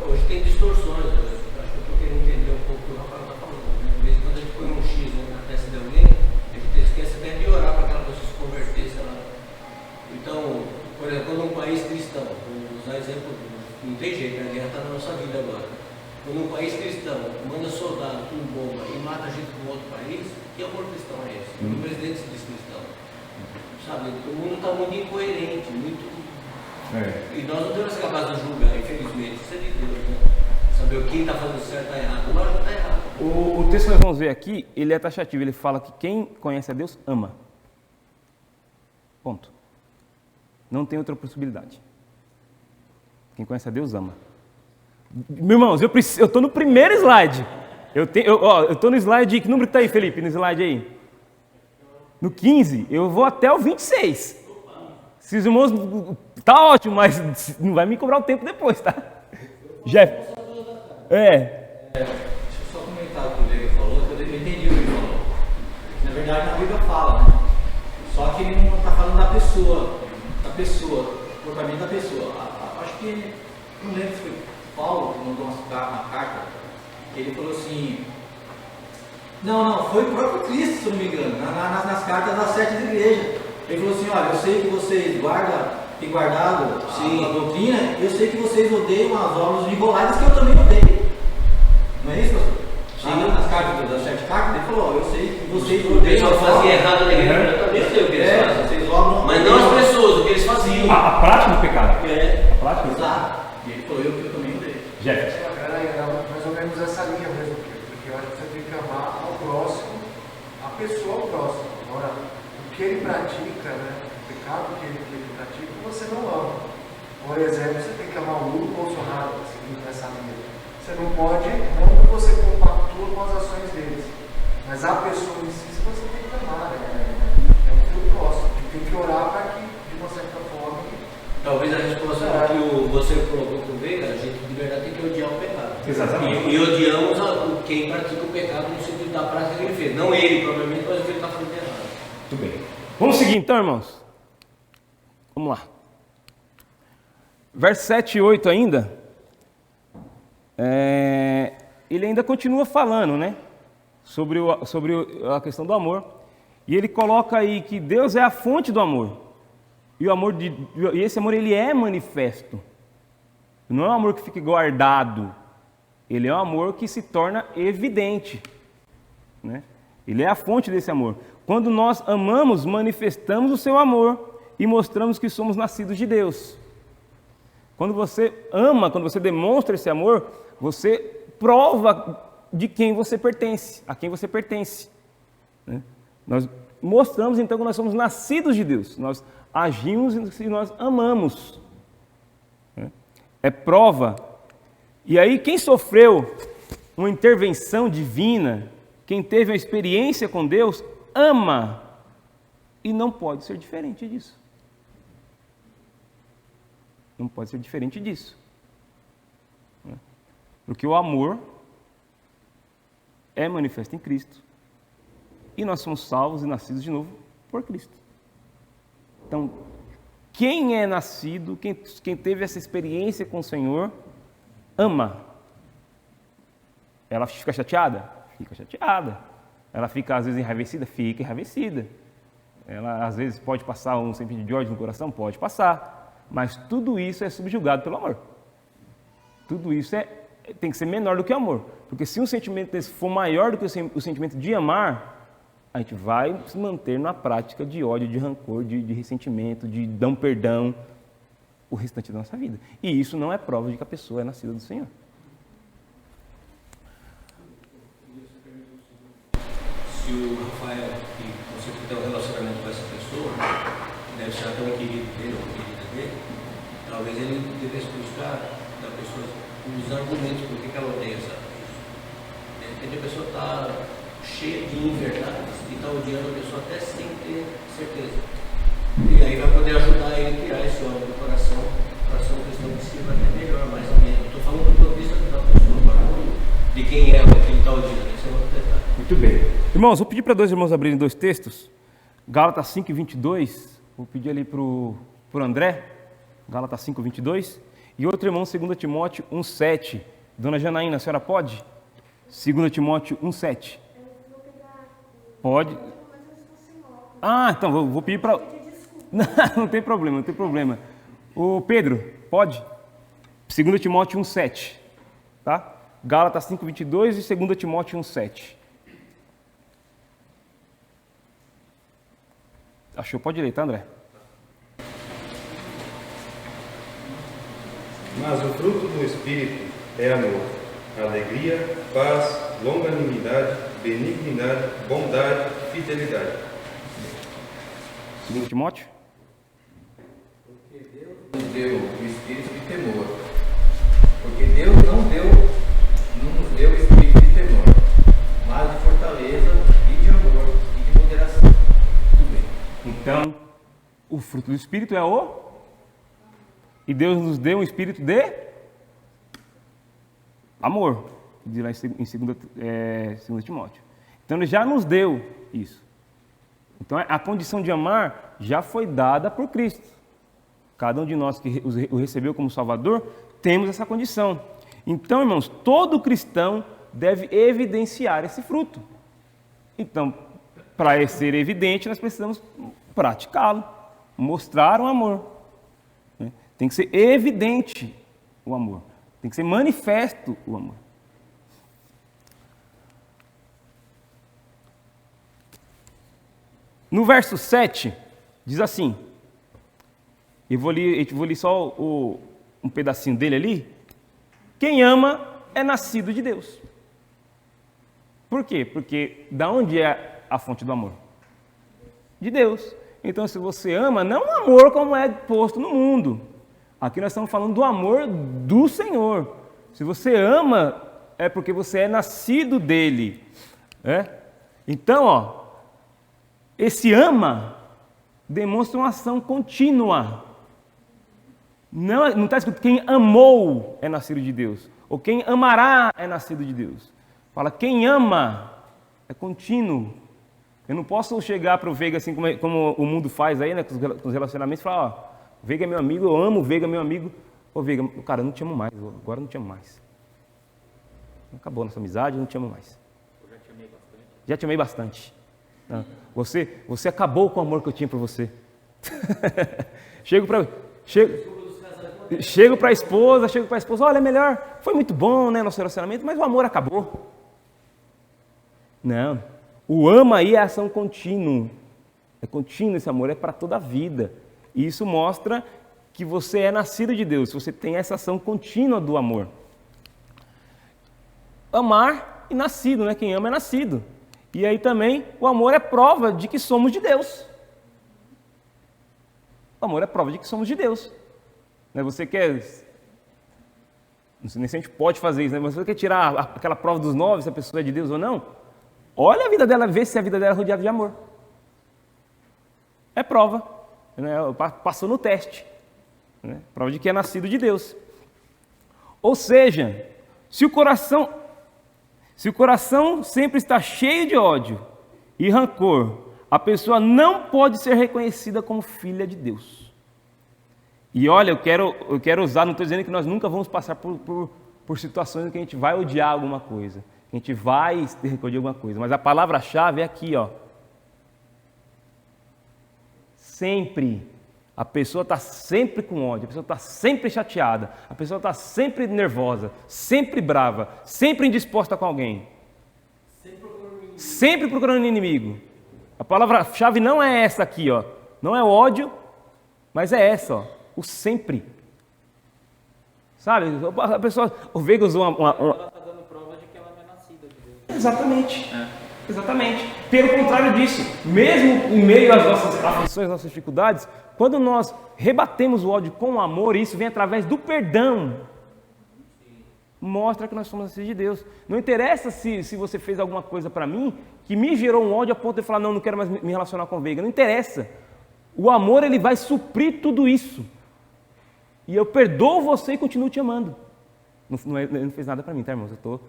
hoje tem distorções, eu acho que eu estou querendo entender um pouco o que o Rafael está falando. Né? De vez em quando a gente põe um X na testa de alguém, a gente esquece até de orar para aquela pessoa se converter, sei lá. Então, por exemplo, quando um país cristão, vou usar exemplo, não tem jeito, a guerra está na nossa vida agora. Quando um mata a gente para um outro país, que amor cristão é esse? O presidente se diz cristão. Sabe, o mundo está muito incoerente, muito... E nós não temos essa capacidade de julgar, infelizmente. Isso é de Deus, né? Saber quem está fazendo certo está errado. Lógico que está errado. O texto que nós vamos ver aqui, ele é taxativo. Ele fala que quem conhece a Deus ama. Ponto. Não tem outra possibilidade. Quem conhece a Deus ama. Meus irmãos, eu estou no primeiro slide. Eu estou no slide, que número que está aí, Felipe, no slide aí? No 15, eu vou até o 26. Se os irmãos, tá ótimo, mas não vai me cobrar o tempo depois, tá? Jeff. Deixa eu só comentar o que o Diego falou, que eu entendi o que ele falou. Na verdade, na Bíblia fala, né? Só que ele não está falando da pessoa, o comportamento da pessoa. Acho que, não lembro se foi Paulo que mandou uma carta, ele falou assim, não, foi o próprio Cristo, se eu não me engano, nas cartas das 7 igrejas. Ele falou assim, olha, eu sei que vocês têm guardado a doutrina, eu sei que vocês odeiam as obras rigoladas que eu também odeio. Não é isso, pastor? Sim. Nas cartas das 7 cartas, ele falou, eu sei que vocês odeiam. O pessoal fazia errado na igreja, eu também sei o que eles fazem. Vocês obram, mas não as pessoas, o que eles faziam. A prática do pecado. A prática do pecado. Exato. E ele falou, eu também odeio. Jeff. Era mais ou menos essa linha mesmo, porque eu acho que você tem que amar ao próximo, a pessoa ao próximo. Agora, o que ele pratica, né, o pecado que ele pratica, você não ama. Por exemplo, você tem que amar o Lula Bolsonaro, seguindo essa linha. Você não pode, não que você compactua com as ações deles, mas a pessoa em si você tem que amar, é o teu próximo. E tem que orar para que, de uma certa forma... Talvez a resposta que você colocou com o Veiga, a gente de verdade tem que odiar o pecado. Exatamente. E odiamos quem pratica o pecado no sentido da prática que ele fez. Não ele, provavelmente, mas o que ele está fazendo errado. Muito bem. Vamos seguir então, irmãos? Vamos lá. Verso 7 e 8 ainda. Ele ainda continua falando, né? Sobre a questão do amor. E ele coloca aí que Deus é a fonte do amor. E esse amor, ele é manifesto. Não é um amor que fica guardado. Ele é um amor que se torna evidente, né? Ele é a fonte desse amor. Quando nós amamos, manifestamos o seu amor e mostramos que somos nascidos de Deus. Quando você ama, quando você demonstra esse amor, você prova de quem você pertence, a quem você pertence, né? Nós mostramos então que nós somos nascidos de Deus. Nós agimos e nós amamos, né? É prova. E aí quem sofreu uma intervenção divina, quem teve uma experiência com Deus, ama e não pode ser diferente disso. Não pode ser diferente disso, né? Porque o amor é manifesto em Cristo e nós somos salvos e nascidos de novo por Cristo. Então, quem é nascido, quem teve essa experiência com o Senhor, ama. Ela fica chateada? Fica chateada. Ela fica, às vezes, enraivecida? Fica enraivecida. Ela, às vezes, pode passar um sentimento de ódio no coração? Pode passar. Mas tudo isso é subjugado pelo amor. Tudo isso tem que ser menor do que o amor. Porque se um sentimento desse for maior do que o sentimento de amar, a gente vai se manter na prática de ódio, de rancor, de ressentimento, de não perdão o restante da nossa vida. E isso não é prova de que a pessoa é nascida do Senhor. Se o Rafael, que você tem um relacionamento com essa pessoa, deve ser tão querido dele ou querida dele, talvez ele devesse buscar da pessoa os argumentos por que ela odeia essa pessoa. De repente a pessoa está cheia de inverdades e está odiando a pessoa até sem ter certeza. E aí vai poder ajudar ele a tirar esse ódio do coração para ser uma questão de si, vai ter melhor, mais ou menos. Estou falando do ponto de vista da pessoa, agora, de quem é o que ele está odiando. Esse é outro detalhe. Muito bem. Irmãos, vou pedir para dois irmãos abrirem dois textos. Gálatas 5:22. Vou pedir ali para o André. Gálatas 5:22. E outro irmão, 2 Timóteo 1:7. Dona Janaína, a senhora pode? 2 Timóteo 1:7. Pode? Ah, então vou pedir para... Não tem problema, não tem problema. O Pedro, pode? 2 Timóteo 1:7, tá? Gálatas 5:22 e 2 Timóteo 1:7. Achou? Pode ler, tá, André? Mas o fruto do Espírito é amor, alegria, paz, longanimidade, benignidade, bondade, fidelidade. 2 Timóteo? Porque Deus nos deu o espírito de temor. Porque Deus não nos deu o espírito de temor, mas de fortaleza e de amor e de moderação. Tudo bem. Então, o fruto do Espírito é o... E Deus nos deu um espírito de amor, diz lá em 2 Timóteo. Então, Ele já nos deu isso. Então, a condição de amar já foi dada por Cristo. Cada um de nós que o recebeu como Salvador, temos essa condição. Então, irmãos, todo cristão deve evidenciar esse fruto. Então, para ser evidente, nós precisamos praticá-lo, mostrar o amor. Tem que ser evidente o amor. Tem que ser manifesto o amor. No verso 7, diz assim, eu vou ler só um pedacinho dele ali. Quem ama é nascido de Deus. Por quê? Porque da onde é a fonte do amor? De Deus. Então, se você ama, não o amor como é posto no mundo. Aqui nós estamos falando do amor do Senhor. Se você ama, é porque você é nascido dele. Então, ó, esse ama demonstra uma ação contínua. Não está escrito quem amou é nascido de Deus. Ou quem amará é nascido de Deus. Fala, quem ama é contínuo. Eu não posso chegar para o Veiga assim como o mundo faz aí, né, com os relacionamentos, e falar, ó, Veiga é meu amigo, eu amo o Veiga, meu amigo. Ô Veiga, cara, eu não te amo mais, agora eu não te amo mais. Acabou nossa amizade, eu não te amo mais. Eu já te amei bastante. Já te amei bastante. Você acabou com o amor que eu tinha por você. Chego para a esposa, olha, melhor, foi muito bom, né, nosso relacionamento, mas o amor acabou. Não, o ama aí é ação contínua. É contínuo esse amor, é para toda a vida. E isso mostra que você é nascido de Deus, você tem essa ação contínua do amor. Amar e nascido, né? Quem ama é nascido. E aí também o amor é prova de que somos de Deus. O amor é prova de que somos de Deus. Você quer... Não sei nem se a gente pode fazer isso, né? Mas você quer tirar aquela prova dos 9, se a pessoa é de Deus ou não? Olha a vida dela, vê se a vida dela é rodeada de amor. É prova. Passou no teste, prova de que é nascido de Deus. Ou seja, se o coração sempre está cheio de ódio e rancor, a pessoa não pode ser reconhecida como filha de Deus. E olha, eu quero usar, não estou dizendo que nós nunca vamos passar por situações em que a gente vai odiar alguma coisa, que a gente vai ter que odiar alguma coisa, mas a palavra-chave é aqui, ó. Sempre. A pessoa está sempre com ódio, a pessoa está sempre chateada, a pessoa está sempre nervosa, sempre brava, sempre indisposta com alguém. Sempre procurando inimigo. A palavra-chave não é essa aqui, ó. Não é o ódio, mas é essa, ó. O sempre. Sabe? A pessoa... O Veiga usou uma... Ela está dando prova de que ela não é nascida de Deus. Exatamente. Exatamente. Pelo contrário disso, mesmo em meio às nossas aflições, às nossas dificuldades, quando nós rebatemos o ódio com o amor, e isso vem através do perdão, mostra que nós somos nascidos de Deus. Não interessa se você fez alguma coisa para mim que me gerou um ódio a ponto de falar, não quero mais me relacionar com o Veiga. Não interessa. O amor, ele vai suprir tudo isso. E eu perdoo você e continuo te amando. Ele não fez nada para mim, tá, irmãos? Eu estou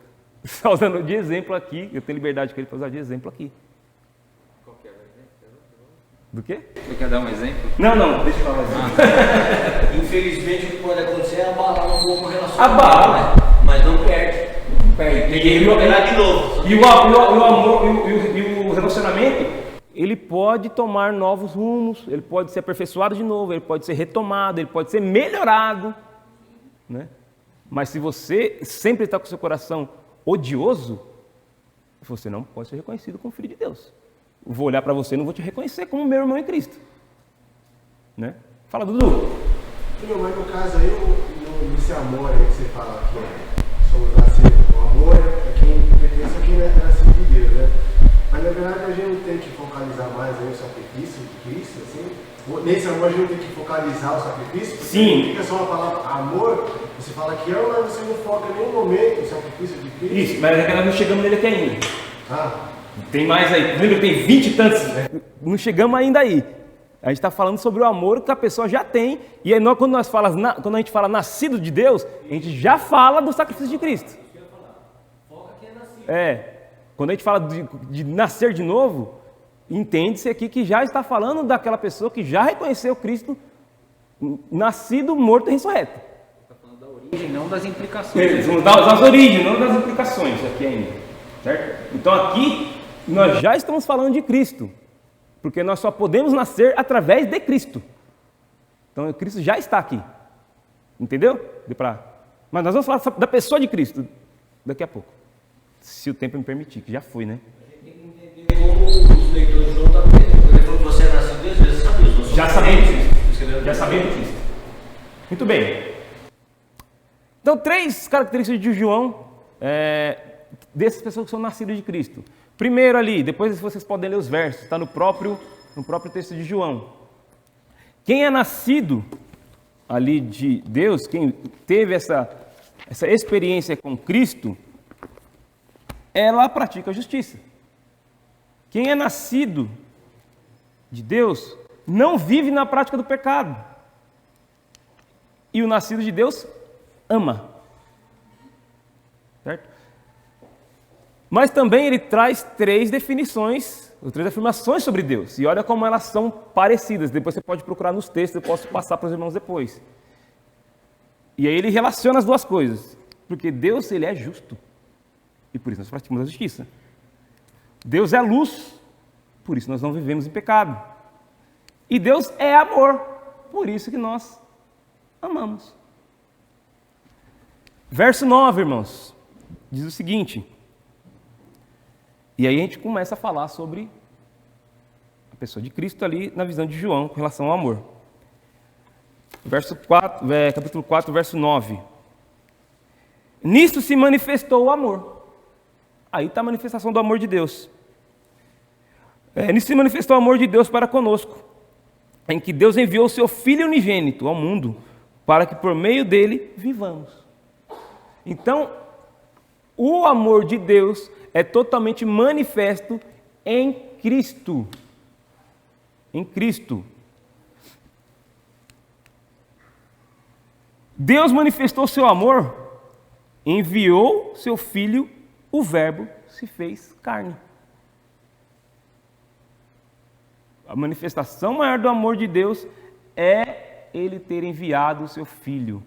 só usando de exemplo aqui, eu tenho liberdade com ele para usar de exemplo aqui. Qual que é o exemplo? Do quê? Você quer dar um exemplo? Não, deixa eu falar assim. Infelizmente, o que pode acontecer é abalar um pouco o relacionamento. Abala. Mas não perde. Tem que recuperar de novo. E o amor e o relacionamento, ele pode tomar novos rumos, ele pode ser aperfeiçoado de novo, ele pode ser retomado, ele pode ser melhorado, né? Mas se você sempre está com o seu coração odioso, você não pode ser reconhecido como filho de Deus. vou olhar para você e não vou te reconhecer como meu irmão em Cristo. Né? Fala, Dudu. Não, mas no caso aí, nesse amor aí que você fala que somos nascidos com amor, é quem pertence a quem é nascido de Deus, né? Mas na verdade a gente não tem que focalizar mais aí o sacrifício de Cristo, assim? Nesse amor a gente não tem que focalizar o sacrifício? Porque Sim. fica só uma palavra amor, você fala que ama, mas você não foca em nenhum momento no sacrifício de Cristo. Isso, mas é que nós não chegamos nele aqui ainda. Ah, Tem mais aí. Lembra que tem 20 e tantos? Não chegamos ainda aí. A gente está falando sobre o amor que a pessoa já tem. E aí quando a gente fala nascido de Deus, a gente já fala do sacrifício de Cristo. Quando a gente fala de nascer de novo, entende-se aqui que já está falando daquela pessoa que já reconheceu Cristo nascido, morto e ressurreto. Está falando da origem, não das implicações. Das origens, não das implicações aqui ainda. Certo? Então aqui nós já estamos falando de Cristo. Porque nós só podemos nascer através de Cristo. Então Cristo já está aqui. Entendeu? Mas nós vamos falar da pessoa de Cristo daqui a pouco. Se o tempo me permitir, que já foi, né? Tem que entender como os leitores de João estão aprendendo. Quando ele falou que você é nascido de Deus, já sabemos disso. Já sabemos disso. Muito bem. Então, 3 características de João, dessas pessoas que são nascidas de Cristo. Primeiro ali, depois vocês podem ler os versos, está no próprio texto de João. Quem é nascido ali de Deus, quem teve essa experiência com Cristo, ela pratica a justiça. Quem é nascido de Deus não vive na prática do pecado. E o nascido de Deus ama. Certo? Mas também ele traz 3 definições, 3 afirmações sobre Deus. E olha como elas são parecidas. Depois você pode procurar nos textos, eu posso passar para os irmãos depois. E aí ele relaciona as 2 coisas. Porque Deus, ele é justo. E por isso nós praticamos a justiça. Deus é luz. Por isso nós não vivemos em pecado. E Deus é amor. Por isso que nós amamos. Verso 9, irmãos. Diz o seguinte. E aí a gente começa a falar sobre a pessoa de Cristo ali na visão de João com relação ao amor. Capítulo 4, verso 9. Nisto se manifestou o amor. Aí está a manifestação do amor de Deus. Nisto se manifestou o amor de Deus para conosco, em que Deus enviou o seu Filho unigênito ao mundo, para que por meio dele vivamos. Então, o amor de Deus é totalmente manifesto em Cristo. Em Cristo. Deus manifestou seu amor, enviou seu Filho, o Verbo se fez carne. A manifestação maior do amor de Deus é Ele ter enviado o seu Filho.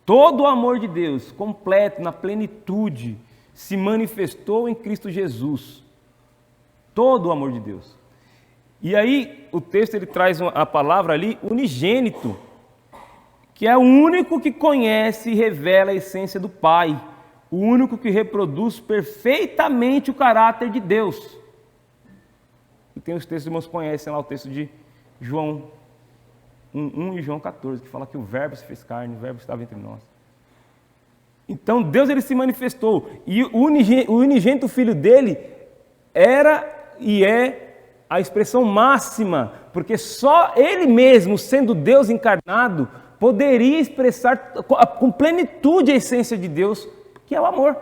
Todo o amor de Deus, completo, na plenitude, se manifestou em Cristo Jesus. Todo o amor de Deus. E aí, o texto ele traz a palavra ali, unigênito, que é o único que conhece e revela a essência do Pai, o único que reproduz perfeitamente o caráter de Deus. E tem os textos, irmãos, conhecem lá o texto de João 1 e João 14, que fala que o Verbo se fez carne, o Verbo estava entre nós. Então, Deus ele se manifestou, e o unigênito Filho dele era e é a expressão máxima, porque só Ele mesmo, sendo Deus encarnado, poderia expressar com plenitude a essência de Deus, que é o amor.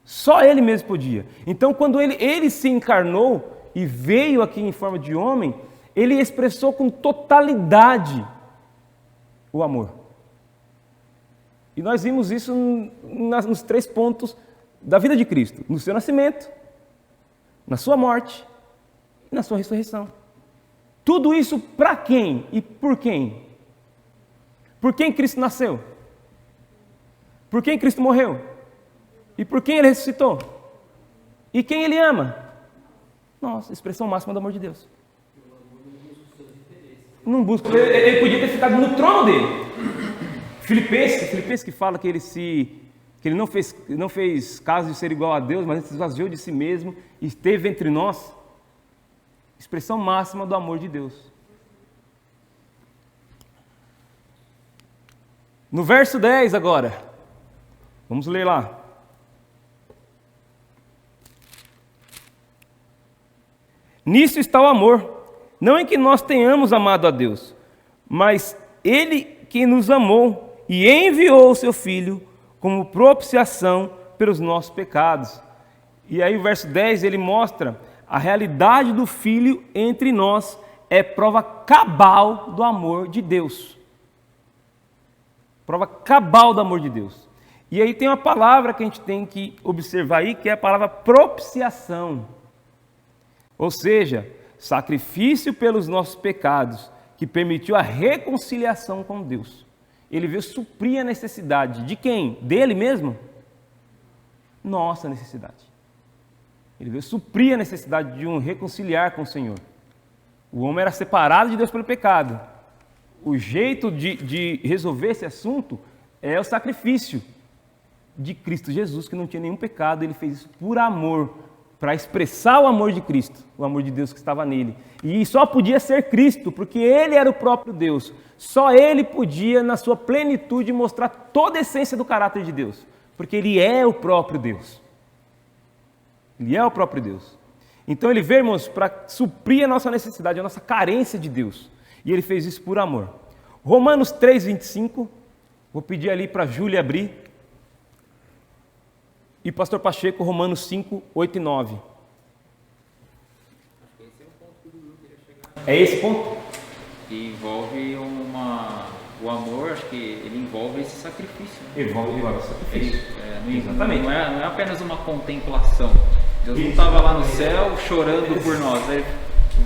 Só Ele mesmo podia. Então, quando ele se encarnou e veio aqui em forma de homem, Ele expressou com totalidade o amor. E nós vimos isso nos 3 pontos da vida de Cristo: no seu nascimento, na sua morte e na sua ressurreição. Tudo isso para quem e por quem? Por quem Cristo nasceu? Por quem Cristo morreu? E por quem Ele ressuscitou? E quem Ele ama? Nossa, expressão máxima do amor de Deus. Não busca. Ele podia ter ficado no trono dele. Filipenses que fala que ele se que ele não fez caso de ser igual a Deus, mas se esvaziou de si mesmo e esteve entre nós. Expressão máxima do amor de Deus. No verso 10 agora, vamos ler lá. Nisso está o amor, não em que nós tenhamos amado a Deus, mas Ele que nos amou e enviou o seu Filho como propiciação pelos nossos pecados. E aí o verso 10, ele mostra a realidade do Filho entre nós, é prova cabal do amor de Deus. Prova cabal do amor de Deus. E aí tem uma palavra que a gente tem que observar aí, que é a palavra propiciação. Ou seja, sacrifício pelos nossos pecados, que permitiu a reconciliação com Deus. Ele veio suprir a necessidade de quem? Dele mesmo? Nossa necessidade. Ele veio suprir a necessidade de reconciliar com o Senhor. O homem era separado de Deus pelo pecado. O jeito de resolver esse assunto é o sacrifício de Cristo Jesus, que não tinha nenhum pecado. Ele fez isso por amor, para expressar o amor de Cristo, o amor de Deus que estava nele. E só podia ser Cristo, porque Ele era o próprio Deus. Só Ele podia, na sua plenitude, mostrar toda a essência do caráter de Deus, porque Ele é o próprio Deus. Ele é o próprio Deus. Então Ele veio, irmãos, para suprir a nossa necessidade, a nossa carência de Deus. E Ele fez isso por amor. Romanos 3, 25, vou pedir ali para a Júlia abrir. E Pastor Pacheco, Romanos 5, 8 e 9. É esse ponto? Que envolve o amor, acho que ele envolve esse sacrifício. Envolve o sacrifício. Exatamente. Não é apenas uma contemplação. Deus não estava lá no céu chorando por nós.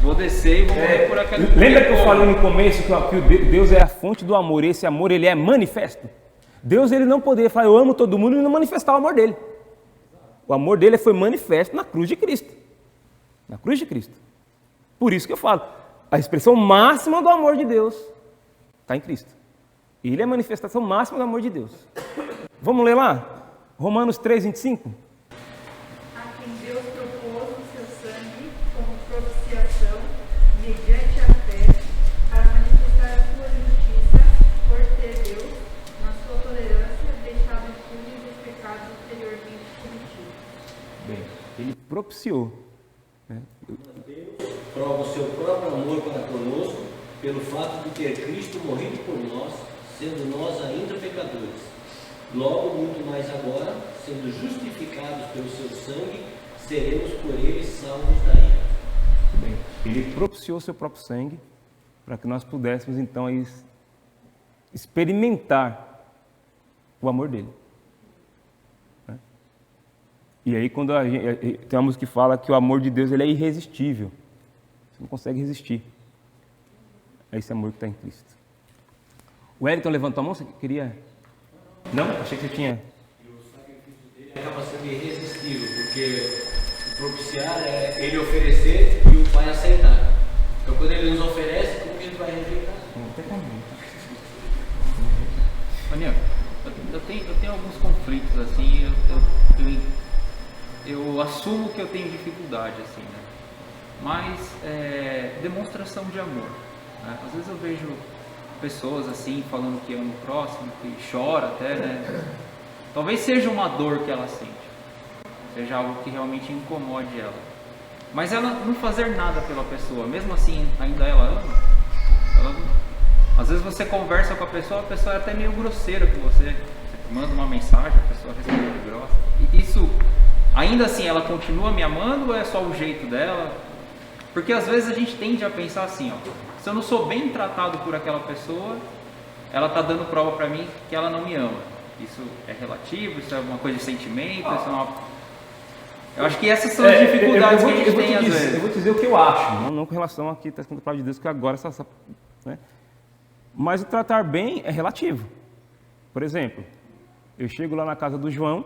Vou descer e vou morrer por aquele. Lembra que eu falei no começo que Deus é a fonte do amor, esse amor ele é manifesto? Deus ele não poderia falar eu amo todo mundo e não manifestar o amor dele. O amor dele foi manifesto na cruz de Cristo. Na cruz de Cristo. Por isso que eu falo, a expressão máxima do amor de Deus está em Cristo. Ele é a manifestação máxima do amor de Deus. Vamos ler lá? Romanos 3, 25. A quem Deus propôs o seu sangue como propiciação, mediante a fé, para manifestar a sua justiça, por ter Deus, na sua tolerância, deixado impunes os pecados anteriormente cometidos. Bem, ele propiciou. Né? Deus prova o seu próprio amor para conosco, pelo fato de ter Cristo morrido por nós, sendo nós ainda pecadores. Logo, muito mais agora, sendo justificados pelo seu sangue, seremos por ele salvos da ira. Bem, ele propiciou seu próprio sangue para que nós pudéssemos então experimentar o amor dele. Né? E aí quando tem uma música que fala que o amor de Deus ele é irresistível. Você não consegue resistir. É esse amor que está em Cristo. O Wellington levantou a mão, você queria? Não? Achei que você tinha. E o sacrifício dele acaba sendo irresistível, porque o propiciar é ele oferecer e o Pai aceitar. Então quando ele nos oferece, como que a gente vai rejeitar? Não tem como. Daniel, eu tenho alguns conflitos assim, eu assumo que eu tenho dificuldade assim, né? Mas demonstração de amor. Né? Às vezes eu vejo pessoas assim falando que ama o próximo, que chora até, né? Talvez seja uma dor que ela sente, seja algo que realmente incomode ela. Mas ela não fazer nada pela pessoa, mesmo assim ainda ela ama. Às vezes você conversa com a pessoa é até meio grosseira com você. Você manda uma mensagem, a pessoa responde grossa. E isso, ainda assim, ela continua me amando ou é só o jeito dela? Porque às vezes a gente tende a pensar assim, ó, se eu não sou bem tratado por aquela pessoa, ela está dando prova para mim que ela não me ama. Isso é relativo, isso é uma coisa de sentimento, isso é uma... Eu acho que essas são as dificuldades que a gente tem às vezes. Eu vou te dizer o que eu acho, não com relação aqui, está escrito a palavra de Deus, que agora né? Mas o tratar bem é relativo. Por exemplo, eu chego lá na casa do João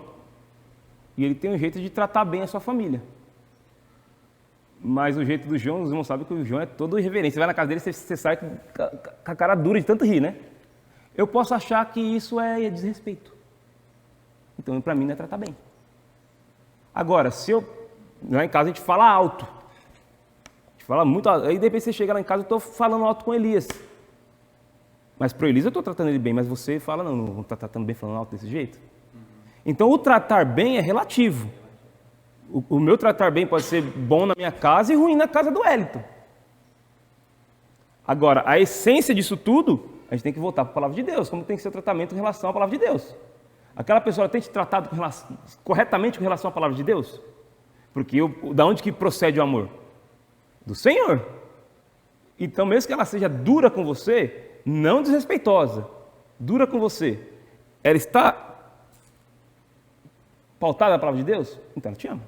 e ele tem um jeito de tratar bem a sua família. Mas o jeito do João, os irmãos sabem que o João é todo irreverente. Você vai na casa dele, você sai com a cara dura de tanto rir, né? Eu posso achar que isso é desrespeito. Então, para mim, não é tratar bem. Agora, se eu... Lá em casa a gente fala alto. A gente fala muito alto. Aí, de repente, você chega lá em casa, eu estou falando alto com Elias. Mas para o Elias eu estou tratando ele bem, mas você fala, não está tratando bem falando alto desse jeito? Então, o tratar bem é relativo. O meu tratar bem pode ser bom na minha casa e ruim na casa do Wellington. Agora, a essência disso tudo, a gente tem que voltar para a palavra de Deus. Como tem que ser o tratamento em relação à palavra de Deus? Aquela pessoa tem te tratado corretamente com relação à palavra de Deus? Porque da onde que procede o amor? Do Senhor. Então, mesmo que ela seja dura com você, não desrespeitosa, dura com você, ela está pautada na palavra de Deus? Então ela te ama.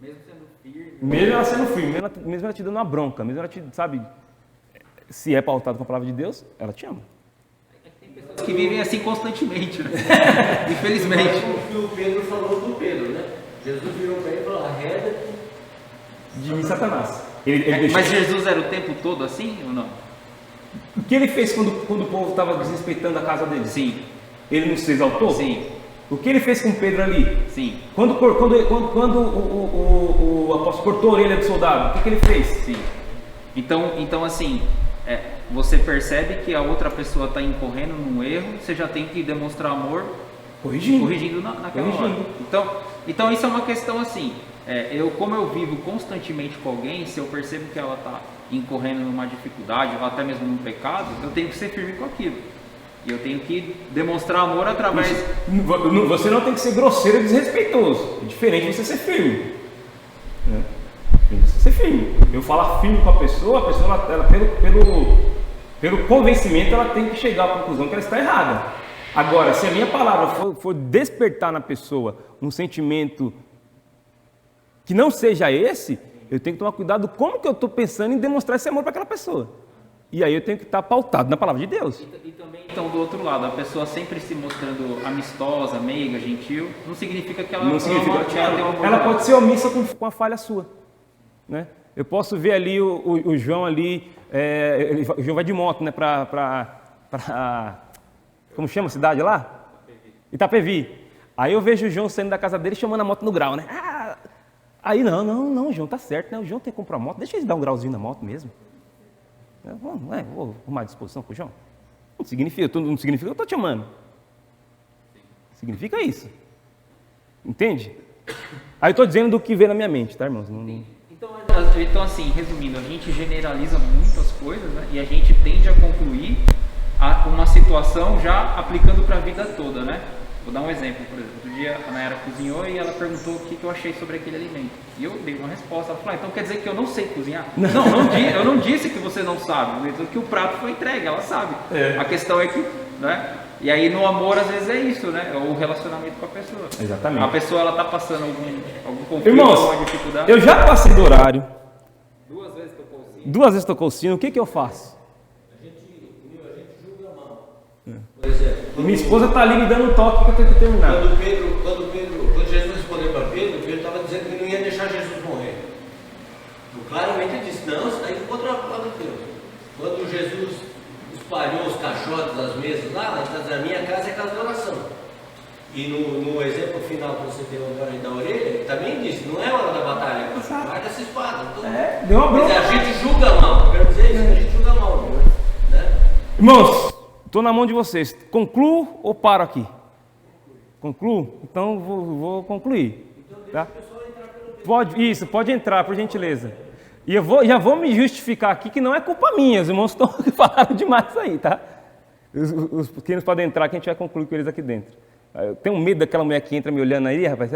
Mesmo sendo firme. Mesmo ela sendo firme, mesmo ela te dando uma bronca, mesmo ela te, sabe, se é pautada com a palavra de Deus, ela te ama. Tem pessoas que vivem assim constantemente, né? Infelizmente. O que o Pedro falou do Pedro, né? Jesus virou para ele e falou, arreda-te. De mim, Satanás. Ele deixou... Mas Jesus era o tempo todo assim ou não? O que ele fez quando o povo estava desrespeitando a casa dele? Sim. Ele não se exaltou? Sim. O que ele fez com Pedro ali? Sim. Quando o apóstolo cortou a orelha do soldado, o que ele fez? Sim. Então assim, você percebe que a outra pessoa está incorrendo num erro, você já tem que demonstrar amor corrigindo naquela hora. Então isso é uma questão assim, como eu vivo constantemente com alguém, se eu percebo que ela está incorrendo numa dificuldade ou até mesmo num pecado, eu tenho que ser firme com aquilo. E eu tenho que demonstrar amor através... Você não tem que ser grosseiro e desrespeitoso. É diferente de você ser firme. Você ser firme. Eu falar firme com a pessoa ela pelo convencimento, ela tem que chegar à conclusão que ela está errada. Agora, se a minha palavra for despertar na pessoa um sentimento que não seja esse, eu tenho que tomar cuidado como que eu estou pensando em demonstrar esse amor para aquela pessoa. E aí eu tenho que estar pautado na palavra de Deus. E também, então, do outro lado, a pessoa sempre se mostrando amistosa, meiga, gentil, não significa que ela não significa que ela tem uma boa... Ela pode ser omissa com a falha sua, né? Eu posso ver ali o João ali, o João vai de moto, né, para como chama a cidade lá? Itapevi. Aí eu vejo o João saindo da casa dele chamando a moto no grau, né? Aí não, João, tá certo, né? O João tem que comprar moto, deixa ele dar um grauzinho na moto mesmo. Vou arrumar disposição com o João. Não significa que eu estou te amando. Significa isso. Entende? Aí eu estou dizendo do que vê na minha mente, tá, irmãos? Então, assim, resumindo, a gente generaliza muitas coisas, né? E a gente tende a concluir uma situação já aplicando para a vida toda, né? Vou dar um exemplo, por exemplo. Outro dia a Nayara cozinhou e ela perguntou o que eu achei sobre aquele alimento. E eu dei uma resposta. Ela falou, então quer dizer que eu não sei cozinhar? Eu não disse que você não sabe. Eu disse que o prato foi entregue, ela sabe. A questão é que, né? E aí no amor às vezes é isso, né? É o relacionamento com a pessoa. Exatamente. A pessoa ela está passando algum conflito, irmãos, alguma dificuldade. Eu já passei do horário. 2 vezes tocou o sino. 2 vezes tocou o sino. O que eu faço? A gente julga mal. Por exemplo, Minha esposa está ali me dando um toque que eu tenho que terminar. Quando Jesus respondeu para Pedro estava dizendo que não ia deixar Jesus morrer. Claramente ele disse, não, isso daí é contra a palavra de Deus. Quando Jesus espalhou os caixotes das mesas lá, a minha casa é casa de oração. E no exemplo final que você deu agora da orelha, ele também disse, não é hora da batalha, guarda essa espada. Então, deu uma bronca. A gente julga mal, eu quero dizer isso, a gente julga mal, né? Irmãos, estou na mão de vocês. Concluo ou paro aqui? Concluo? Então vou concluir. Tá? Pode entrar, por gentileza. E já vou me justificar aqui que não é culpa minha, os irmãos falaram demais aí, tá? Os pequenos podem entrar que a gente vai concluir com eles aqui dentro. Eu tenho medo daquela mulher que entra me olhando aí, rapaz.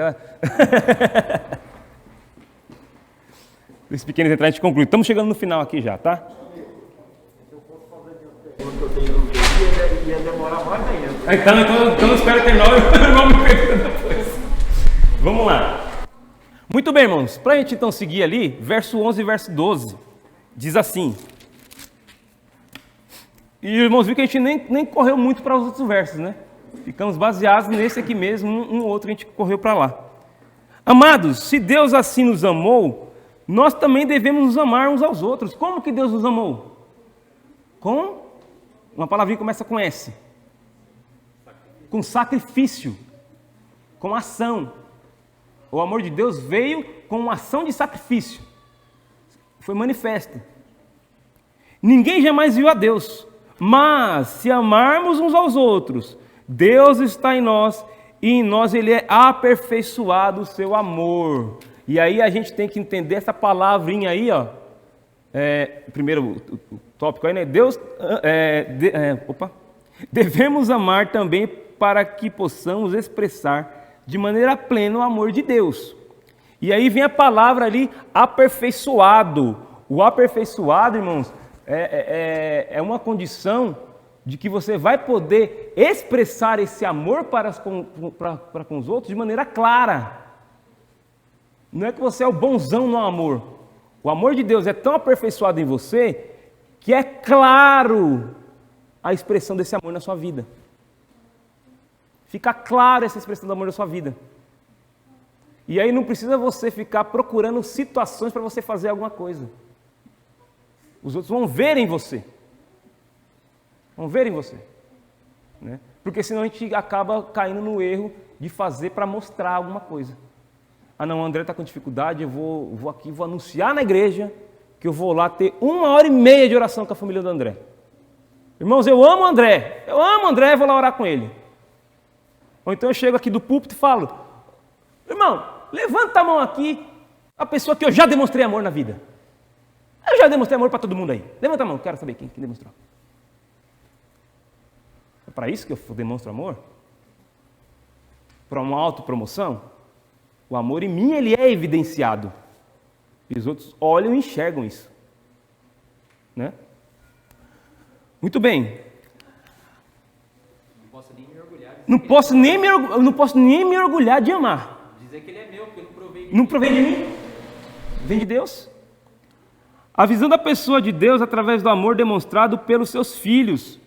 Os pequenos entrar, a gente conclui. Estamos chegando no final aqui já, tá? Ia demorar mais ainda. Então espero terminar o irmão me pergunta depois. Vamos lá. Muito bem, irmãos. Para a gente então seguir ali, verso 11 e verso 12. Diz assim. E irmãos, viu que a gente nem correu muito para os outros versos, né? Ficamos baseados nesse aqui mesmo, um outro a gente correu para lá. Amados, se Deus assim nos amou, nós também devemos nos amar uns aos outros. Como que Deus nos amou? Com uma palavrinha que começa com S. Com sacrifício. com ação. O amor de Deus veio com uma ação de sacrifício. Foi manifesto. Ninguém jamais viu a Deus, mas se amarmos uns aos outros, Deus está em nós e em nós Ele é aperfeiçoado o seu amor. E aí a gente tem que entender essa palavrinha aí, ó. Primeiro o tópico aí, né? Devemos amar também para que possamos expressar de maneira plena o amor de Deus. E aí vem a palavra ali, aperfeiçoado. O aperfeiçoado, irmãos, é uma condição de que você vai poder expressar esse amor para com os outros de maneira clara. Não é que você é o bonzão no amor. O amor de Deus é tão aperfeiçoado em você que é claro a expressão desse amor na sua vida. Fica claro essa expressão do amor na sua vida. E aí não precisa você ficar procurando situações para você fazer alguma coisa. Os outros vão ver em você. Vão ver em você. Né? Porque senão a gente acaba caindo no erro de fazer para mostrar alguma coisa. Ah não, o André está com dificuldade, eu vou aqui, vou anunciar na igreja que eu vou lá ter 1h30 de oração com a família do André. Irmãos, eu amo o André, vou lá orar com ele. Ou então eu chego aqui do púlpito e falo, irmão, levanta a mão aqui, a pessoa que eu já demonstrei amor na vida. Eu já demonstrei amor para todo mundo aí. Levanta a mão, quero saber quem demonstrou. É para isso que eu demonstro amor? Para uma autopromoção? O amor em mim, ele é evidenciado. E os outros olham e enxergam isso. Né? Muito bem. Não posso nem me orgulhar. Não posso nem me orgulhar de amar. Dizer que ele é meu, porque eu não provei. Não provei de mim. Vem de Deus. A visão da pessoa de Deus através do amor demonstrado pelos seus filhos.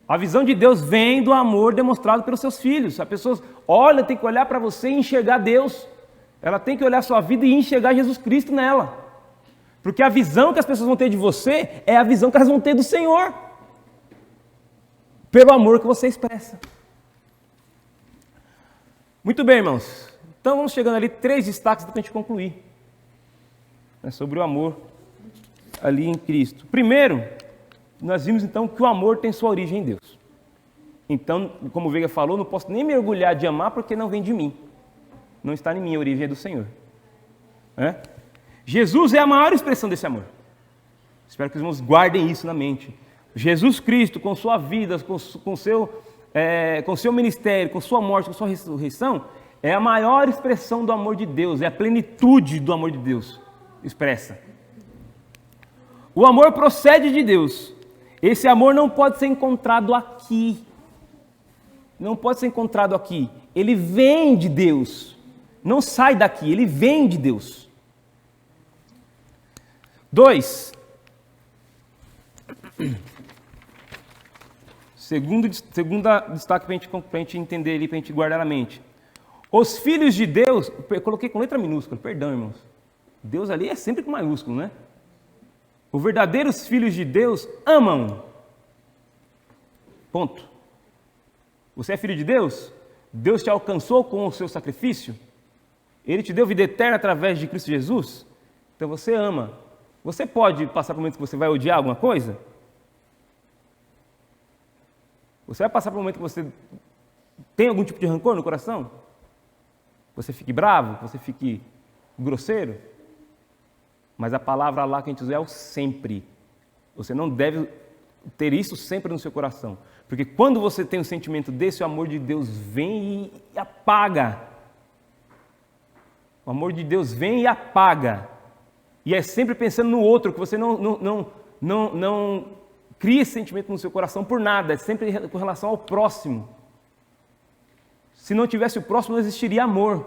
A visão de Deus vem do amor demonstrado pelos seus filhos. A pessoa olha, tem que olhar para você e enxergar Deus. Ela tem que olhar a sua vida e enxergar Jesus Cristo nela. Porque a visão que as pessoas vão ter de você é a visão que elas vão ter do Senhor. Pelo amor que você expressa. Muito bem, irmãos. Então vamos chegando ali 3 destaques para a gente concluir. Sobre o amor ali em Cristo. Primeiro, nós vimos então que o amor tem sua origem em Deus. Então, como o Veiga falou, não posso nem me orgulhar de amar porque não vem de mim. Não está em mim, a origem é do Senhor. Jesus é a maior expressão desse amor. Espero que os irmãos guardem isso na mente. Jesus Cristo, com sua vida, com seu ministério, com sua morte, com sua ressurreição, é a maior expressão do amor de Deus, é a plenitude do amor de Deus expressa. O amor procede de Deus. Esse amor não pode ser encontrado aqui. Não pode ser encontrado aqui. Ele vem de Deus. Não sai daqui, ele vem de Deus. 2. Segunda destaque para a gente entender ali, para a gente guardar na mente. Os filhos de Deus, eu coloquei com letra minúscula, perdão, irmãos. Deus ali é sempre com maiúsculo, né? Os verdadeiros filhos de Deus amam. Ponto. Você é filho de Deus? Deus te alcançou com o seu sacrifício? Ele te deu vida eterna através de Cristo Jesus? Então você ama. Você pode passar por um momento que você vai odiar alguma coisa? Você vai passar por um momento que você tem algum tipo de rancor no coração? Você fique bravo? Você fique grosseiro? Mas a palavra lá que a gente usa é o sempre. Você não deve ter isso sempre no seu coração. Porque quando você tem um sentimento desse, o amor de Deus vem e apaga. O amor de Deus vem e apaga. E é sempre pensando no outro, que você não cria esse sentimento no seu coração por nada. É sempre com relação ao próximo. Se não tivesse o próximo, não existiria amor.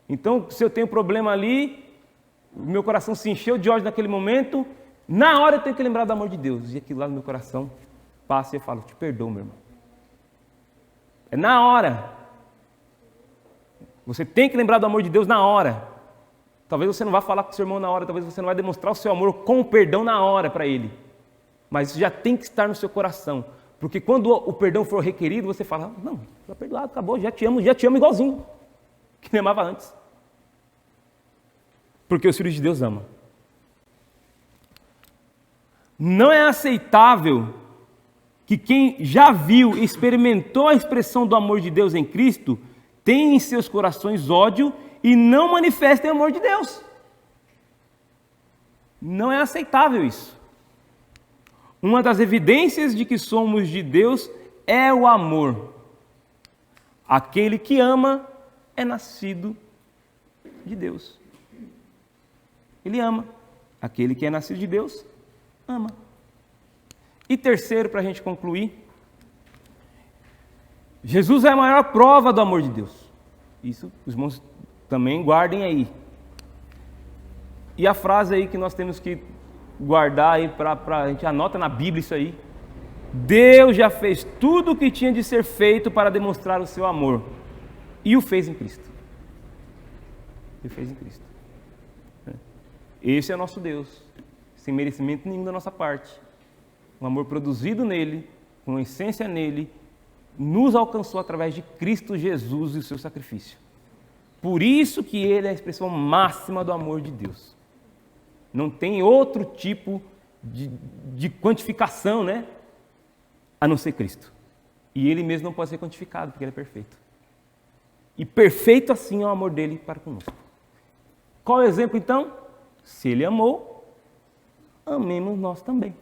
Então, se eu tenho problema ali, o meu coração se encheu de ódio naquele momento, na hora eu tenho que lembrar do amor de Deus. E aquilo lá no meu coração passa e eu falo, te perdoo, meu irmão. É na hora. Você tem que lembrar do amor de Deus na hora. Talvez você não vá falar com o seu irmão na hora, talvez você não vai demonstrar o seu amor com o perdão na hora para ele. Mas isso já tem que estar no seu coração. Porque quando o perdão for requerido, você fala, não, está perdoado, acabou, já te amo igualzinho que me amava antes. Porque os filhos de Deus amam. Não é aceitável que quem já viu e experimentou a expressão do amor de Deus em Cristo tenha em seus corações ódio e não manifestem o amor de Deus. Não é aceitável isso. Uma das evidências de que somos de Deus é o amor. Aquele que ama é nascido de Deus. Ele ama. Aquele que é nascido de Deus, ama. E terceiro, para a gente concluir, Jesus é a maior prova do amor de Deus. Isso os irmãos também guardem aí. E a frase aí que nós temos que guardar aí, a gente anota na Bíblia isso aí. Deus já fez tudo o que tinha de ser feito para demonstrar o seu amor. E o fez em Cristo. Ele fez em Cristo. Esse é nosso Deus, sem merecimento nenhum da nossa parte. Um amor produzido nele, com essência nele, nos alcançou através de Cristo Jesus e o seu sacrifício. Por isso que ele é a expressão máxima do amor de Deus. Não tem outro tipo de quantificação, né? A não ser Cristo. E ele mesmo não pode ser quantificado, porque ele é perfeito. E perfeito assim é o amor dele para conosco. Qual é o exemplo então? Se ele amou, amemos nós também.